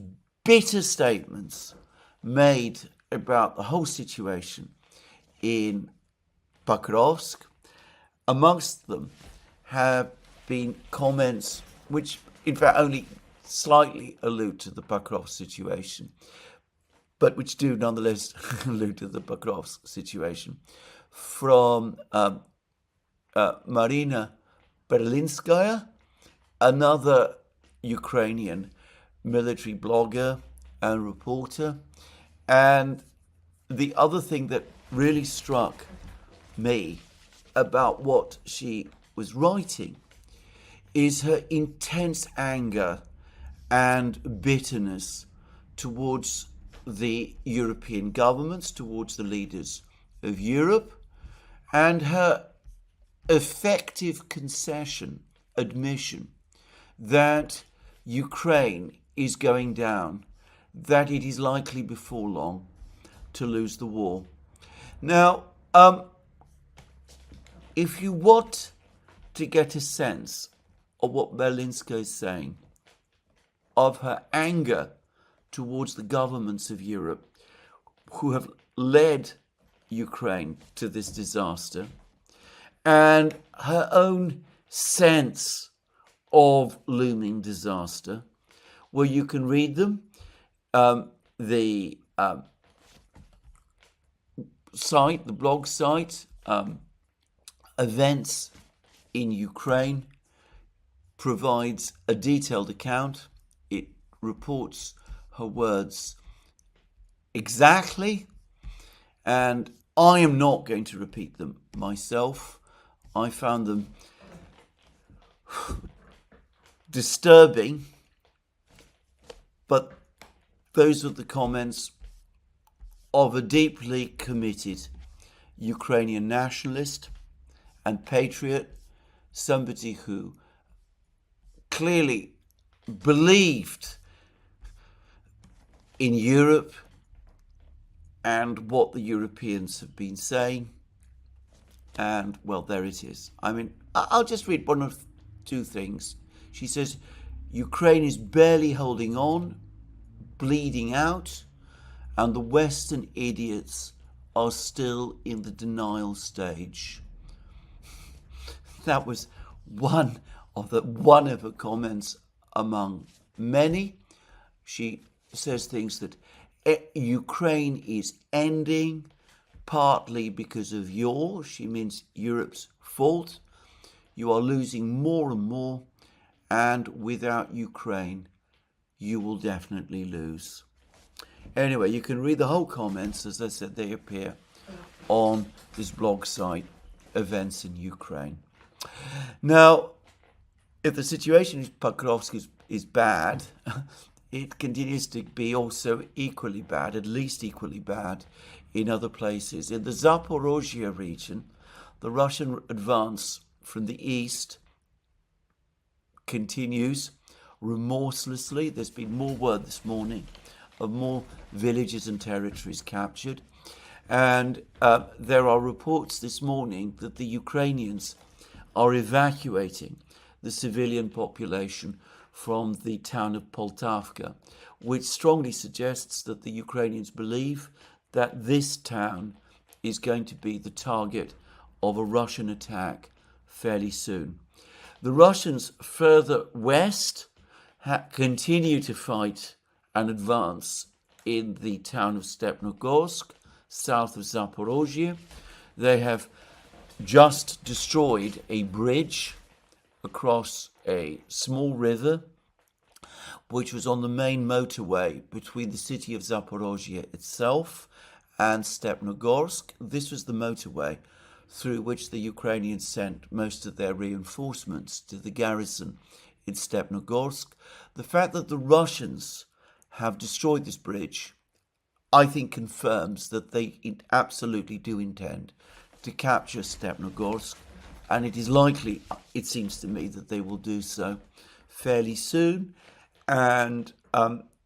bitter statements made about the whole situation in Pokrovsk, amongst them have been comments which, in fact, only slightly allude to the Pokrovsk situation, but which do nonetheless allude to the Pokrovsk situation, from Marina Berlinskaya, another Ukrainian military blogger and reporter. And the other thing that really struck me about what she was writing is her intense anger and bitterness towards the European governments, towards the leaders of Europe, and her effective concession, admission that Ukraine is going down, that it is likely before long to lose the war. Now, if you want to get a sense of what Berlinska is saying, of her anger towards the governments of Europe who have led Ukraine to this disaster, and her own sense of looming disaster, well, you can read them. The site, the blog site, Events in Ukraine, provides a detailed account. It reports her words exactly, and I am not going to repeat them myself. I found them disturbing, but those are the comments of a deeply committed Ukrainian nationalist and patriot, somebody who clearly believed in Europe and what the Europeans have been saying. And, well, there it is. I mean, I'll just read one or two things. She says, Ukraine is barely holding on, bleeding out, and the Western idiots are still in the denial stage. That was one of her comments among many. She says things that Ukraine is ending partly because of she means Europe's fault. You are losing more and more, and without Ukraine, you will definitely lose. Anyway, you can read the whole comments. As I said, they appear on this blog site, Events in Ukraine. Now, if the situation in Pokrovsk is bad, it continues to be also equally bad, at least equally bad, in other places. In the Zaporozhye region, the Russian advance from the east continues remorselessly. There's been more word this morning of more villages and territories captured. And there are reports this morning that the Ukrainians are evacuating the civilian population from the town of Poltavka, which strongly suggests that the Ukrainians believe that this town is going to be the target of a Russian attack fairly soon. The Russians further west continue to fight and advance in the town of Stepnogorsk, south of Zaporozhye. They have just destroyed a bridge across a small river, which was on the main motorway between the city of Zaporozhye itself and Stepnogorsk. This was the motorway through which the Ukrainians sent most of their reinforcements to the garrison in Stepnogorsk. The fact that the Russians have destroyed this bridge, I think, confirms that they absolutely do intend to capture Stepnogorsk, and it is likely, it seems to me, that they will do so fairly soon. And,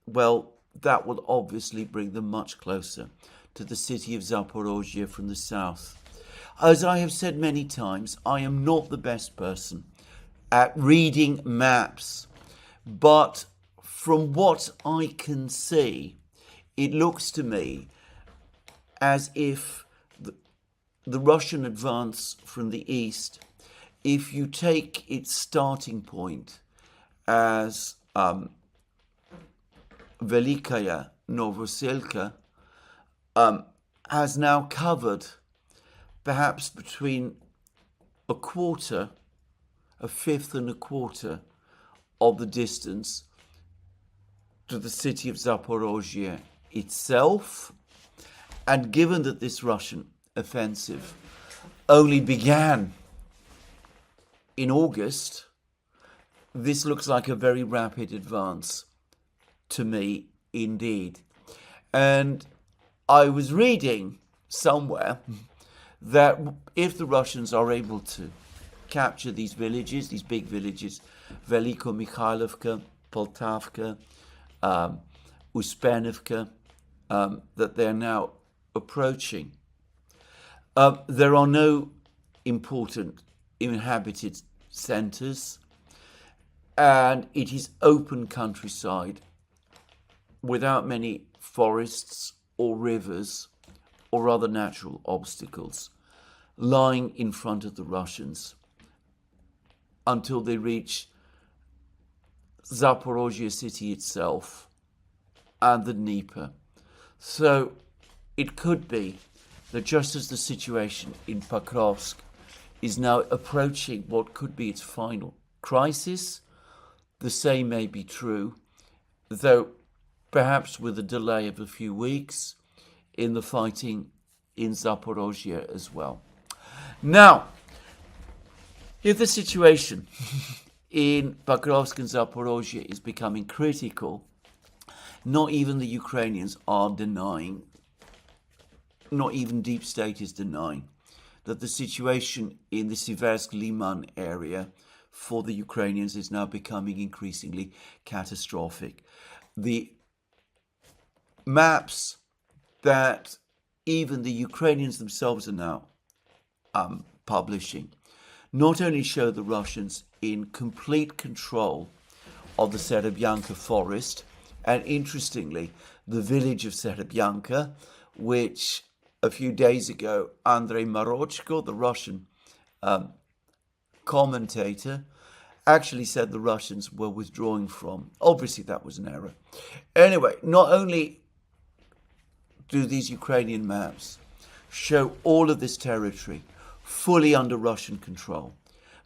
well, that will obviously bring them much closer to the city of Zaporozhye from the south. As I have said many times, I am not the best person at reading maps, but from what I can see, it looks to me as if the Russian advance from the east, if you take its starting point as Velikaya Novoselka, has now covered perhaps between a fifth and a quarter of the distance to the city of Zaporozhye itself. And given that this Russian offensive only began in August, this looks like a very rapid advance to me indeed. And I was reading somewhere that if the Russians are able to capture these villages, these big villages, Veliko Mikhailovka, Poltavka, Uspenivka, that they're now approaching, there are no important inhabited centres, and it is open countryside without many forests or rivers or other natural obstacles lying in front of the Russians until they reach Zaporozhye city itself and the Dnieper. So it could be that just as the situation in Pokrovsk is now approaching what could be its final crisis, the same may be true, though perhaps with a delay of a few weeks, in the fighting in Zaporozhye as well. Now, if the situation in Pokrovsk and Zaporozhye is becoming critical, not even the Ukrainians are denying, not even Deep State is denying, that the situation in the Siversk-Liman area for the Ukrainians is now becoming increasingly catastrophic. The maps that even the Ukrainians themselves are now publishing not only show the Russians in complete control of the Serebyanka forest, and interestingly, the village of Serebyanka, which a few days ago, Andrei Marochko, the Russian commentator, actually said the Russians were withdrawing from. Obviously, that was an error. Anyway, not only do these Ukrainian maps show all of this territory fully under Russian control,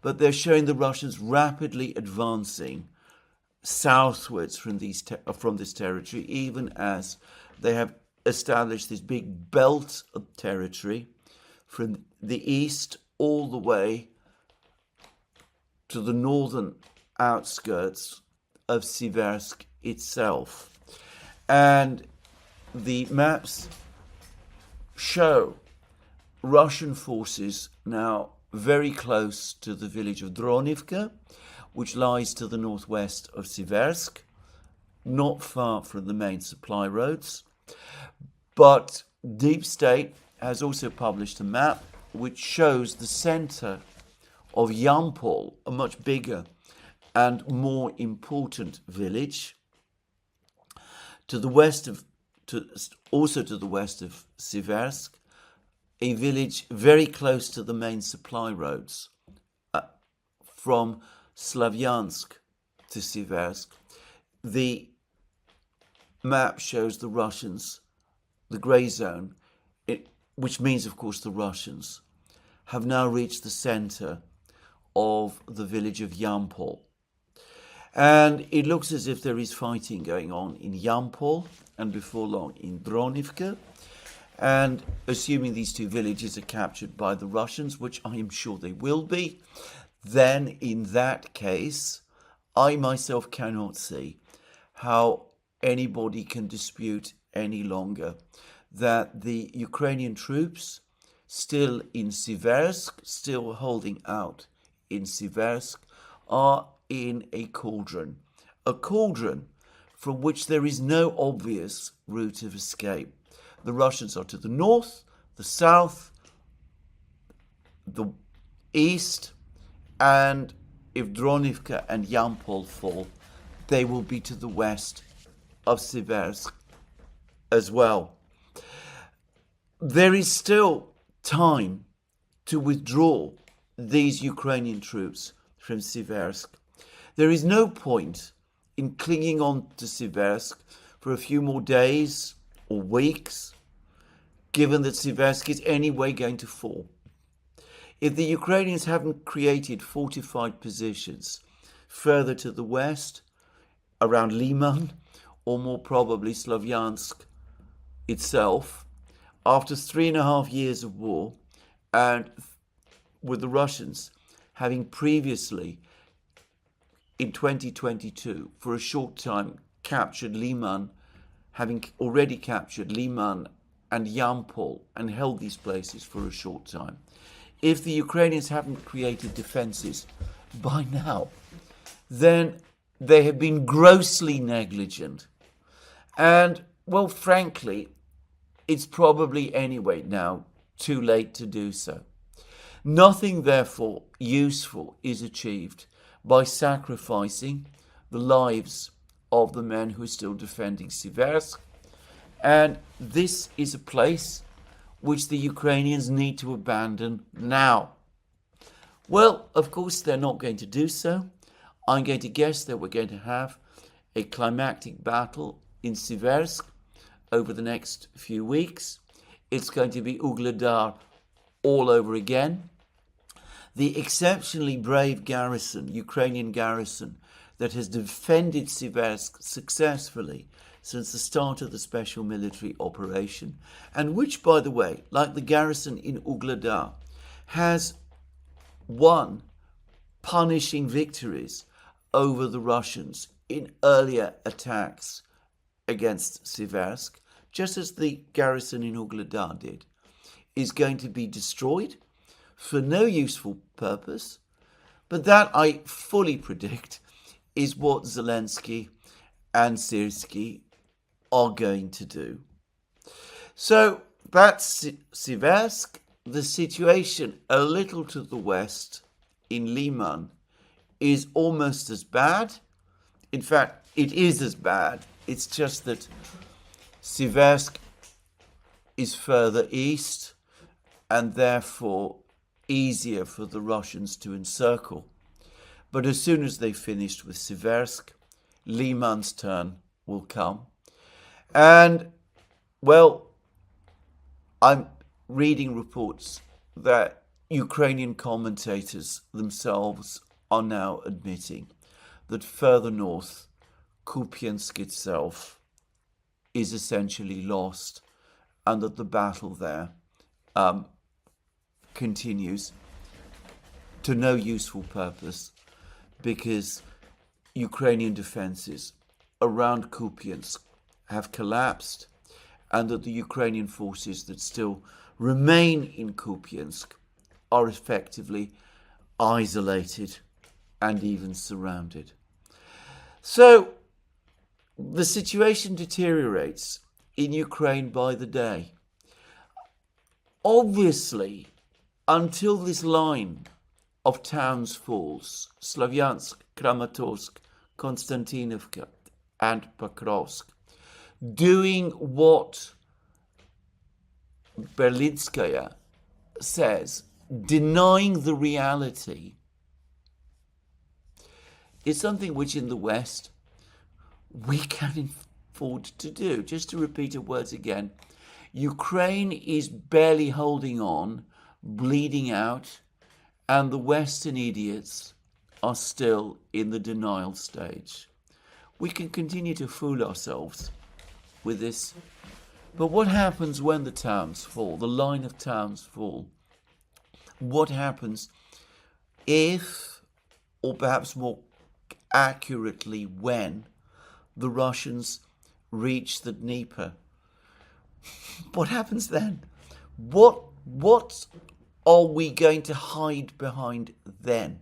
but they're showing the Russians rapidly advancing southwards from this territory, even as they have established this big belt of territory from the east all the way to the northern outskirts of Siversk itself. And the maps show Russian forces now very close to the village of Dronivka, which lies to the northwest of Siversk, not far from the main supply roads. But Deep State has also published a map which shows the center of Yampol, a much bigger and more important village, to the west of also to the west of Siversk, a village very close to the main supply roads from Slavyansk to Siversk. The map shows the Russians, the grey zone, which means, of course, the Russians have now reached the center of the village of Yampol. And it looks as if there is fighting going on in Yampol and before long in Dronivka. And assuming these two villages are captured by the Russians, which I am sure they will be, then in that case, I myself cannot see how anybody can dispute any longer that the Ukrainian troops still in Siversk, still holding out in Siversk, are in a cauldron from which there is no obvious route of escape. The Russians are to the north, the south, the east, and if Dronivka and Yampol fall, they will be to the west of Siversk as well. There is still time to withdraw these Ukrainian troops from Siversk. There is no point in clinging on to Siversk for a few more days or weeks, given that Siversk is anyway going to fall. If the Ukrainians haven't created fortified positions further to the west, around Liman, or more probably Slavyansk itself, after 3.5 years of war, and with the Russians having previously, in 2022, for a short time, captured Liman, having already captured Liman and Yampol and held these places for a short time. If the Ukrainians haven't created defenses by now, then they have been grossly negligent. And, well, frankly, it's probably anyway now too late to do so. Nothing, therefore, useful is achieved by sacrificing the lives of the men who are still defending Siversk. And this is a place which the Ukrainians need to abandon now. Well, of course, they're not going to do so. I'm going to guess that we're going to have a climactic battle in Siversk over the next few weeks. It's going to be Ugledar all over again. The exceptionally brave garrison, Ukrainian garrison, that has defended Siversk successfully since the start of the special military operation, and which, by the way, like the garrison in Ugledar, has won punishing victories over the Russians in earlier attacks against Siversk, just as the garrison in Ugledar did, is going to be destroyed for no useful purpose. But that, I fully predict, is what Zelensky and Sirsky are going to do. So that's Siversk. The situation a little to the west in Liman is almost as bad. In fact, it is as bad. It's just that Siversk is further east and therefore easier for the Russians to encircle. But as soon as they finished with Siversk, Liman's turn will come. And, well, I'm reading reports that Ukrainian commentators themselves are now admitting that further north, Kupiansk itself is essentially lost, and that the battle there continues to no useful purpose, because Ukrainian defenses around Kupiansk have collapsed, and that the Ukrainian forces that still remain in Kupiansk are effectively isolated and even surrounded. So the situation deteriorates in Ukraine by the day. Obviously, until this line of towns falls, Slavyansk, Kramatorsk, Konstantinovka, and Pokrovsk, doing what Berlinskaya says, denying the reality, is something which in the West we can afford to do. Just to repeat her words again, Ukraine is barely holding on, bleeding out, and the Western idiots are still in the denial stage. We can continue to fool ourselves with this, but what happens when the towns fall, the line of towns fall? What happens if, or perhaps more accurately when, the Russians reach the Dnieper? What happens then? What What are we going to hide behind then?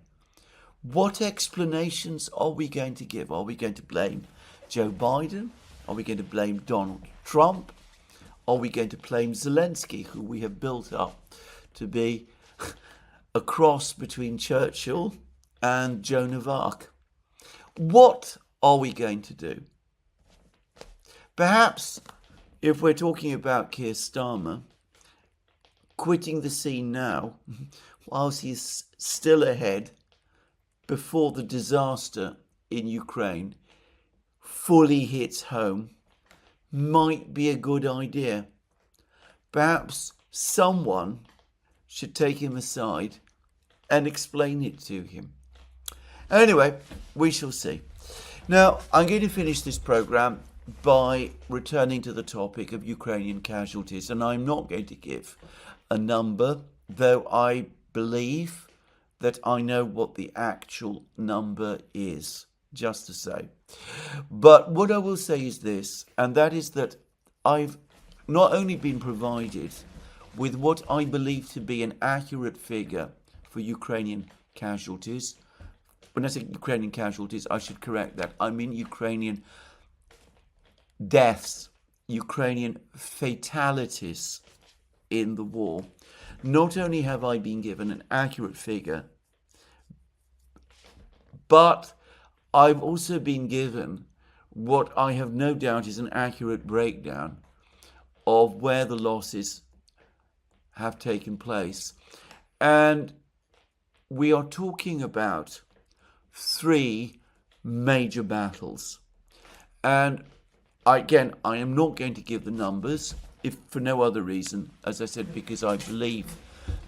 What explanations are we going to give? Are we going to blame Joe Biden? Are we going to blame Donald Trump? Are we going to blame Zelensky, who we have built up to be a cross between Churchill and Joan of Arc? What are we going to do? Perhaps, if we're talking about Keir Starmer, quitting the scene now, whilst he's still ahead, before the disaster in Ukraine fully hits home, might be a good idea. Perhaps someone should take him aside and explain it to him. Anyway, we shall see. Now, I'm going to finish this program by returning to the topic of Ukrainian casualties, and I'm not going to give a number, though I believe that I know what the actual number is, just to say. But what I will say is this, and that is that I've not only been provided with what I believe to be an accurate figure for Ukrainian casualties. When I say Ukrainian casualties, I should correct that. I mean Ukrainian deaths, Ukrainian fatalities in the war. Not only have I been given an accurate figure, but I've also been given what I have no doubt is an accurate breakdown of where the losses have taken place. And we are talking about 3 major battles. And again, I am not going to give the numbers, if for no other reason, as I said, because I believe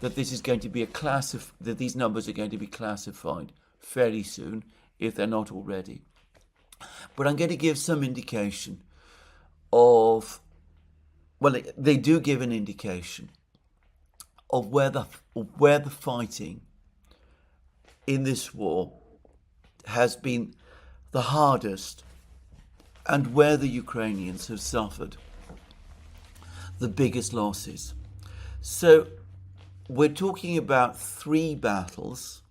that this is going to be that these numbers are going to be classified fairly soon, if they're not already. But I'm going to give some indication of, well, they do give an indication of where the fighting in this war has been the hardest and where the Ukrainians have suffered the biggest losses. So we're talking about 3 battles,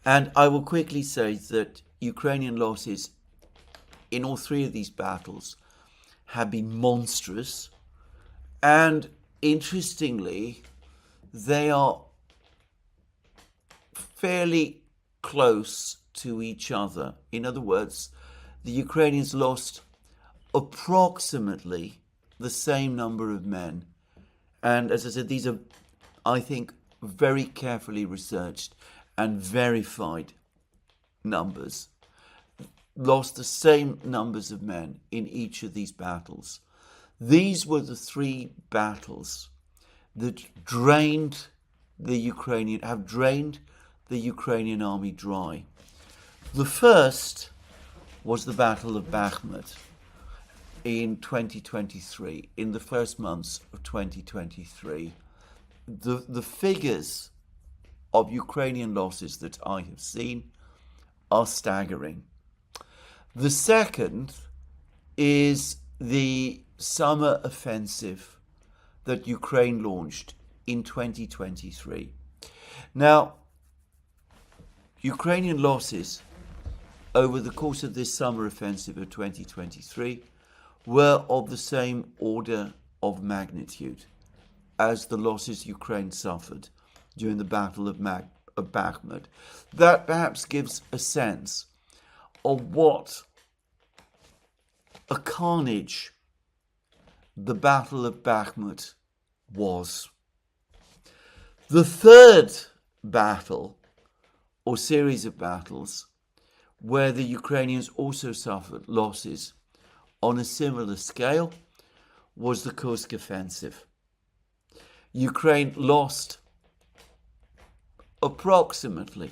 and I will quickly say that Ukrainian losses in all 3 of these battles have been monstrous, and interestingly, they are fairly close to each other. In other words, the Ukrainians lost approximately the same number of men. And as I said, these are, I think, very carefully researched and verified numbers. Lost the same numbers of men in each of these battles. These were the 3 battles that have drained the Ukrainian army dry. The first was the Battle of Bakhmut in 2023, in the first months of 2023. The figures of Ukrainian losses that I have seen are staggering. The second is the summer offensive that Ukraine launched in 2023. Now, Ukrainian losses over the course of this summer offensive of 2023 were of the same order of magnitude as the losses Ukraine suffered during the Battle of Bakhmut. That perhaps gives a sense of what a carnage the Battle of Bakhmut was. The third battle, or series of battles, where the Ukrainians also suffered losses on a similar scale, was the Kursk offensive. Ukraine lost approximately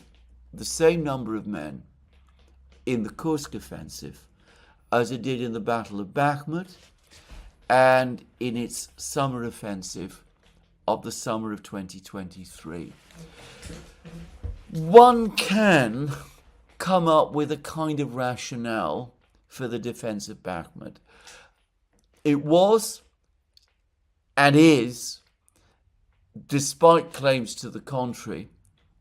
the same number of men in the Kursk offensive as it did in the Battle of Bakhmut and in its summer offensive of the summer of 2023. One can come up with a kind of rationale for the defense of Bakhmut. It was and is despite claims to the contrary,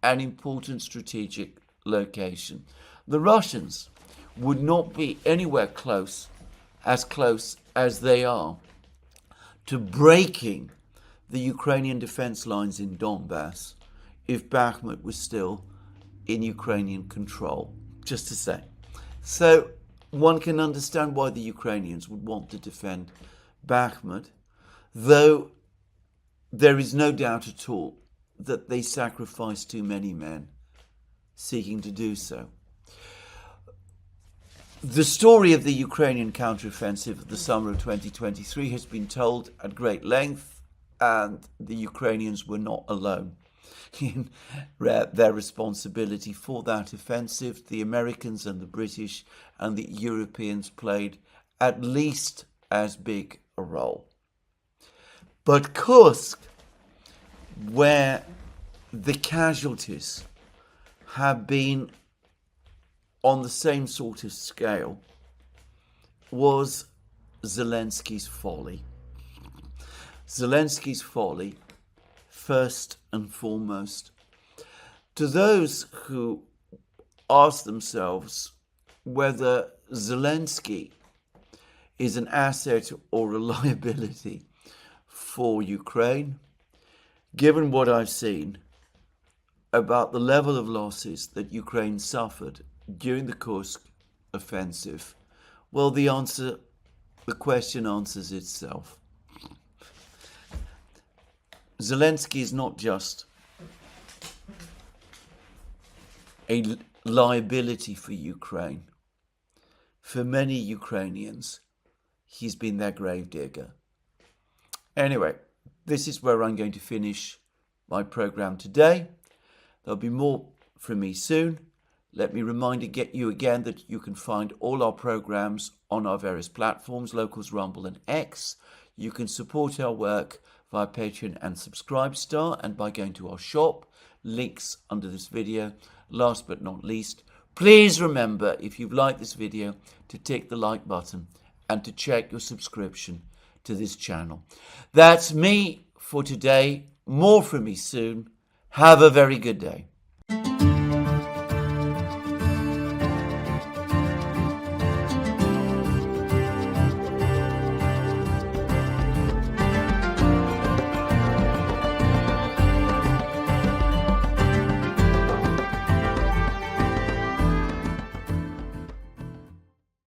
an important strategic location. The Russians would not be anywhere close as they are to breaking the Ukrainian defense lines in Donbass if Bakhmut was still in Ukrainian control, just to say. So one can understand why the Ukrainians would want to defend Bakhmut, though there is no doubt at all that they sacrificed too many men seeking to do so. The story of the Ukrainian counteroffensive of the summer of 2023 has been told at great length, and the Ukrainians were not alone in their responsibility for that offensive. The Americans and the British and the Europeans played at least as big a role. But Kursk, where the casualties have been on the same sort of scale, was Zelensky's folly. Zelensky's folly, first and foremost. To those who ask themselves whether Zelensky is an asset or a liability for Ukraine, given what I've seen about the level of losses that Ukraine suffered during the Kursk offensive, well, the question answers itself. Zelensky is not just a liability for Ukraine. For many Ukrainians, he's been their gravedigger. Anyway, this is where I'm going to finish my program today. There'll be more from me soon. Let me remind you again that you can find all our programs on our various platforms, Locals, Rumble and X. You can support our work via Patreon and Subscribestar and by going to our shop. Links under this video. Last but not least, please remember, if you've liked this video, to tick the like button and to check your subscription to this channel. That's me for today. More from me soon. Have a very good day.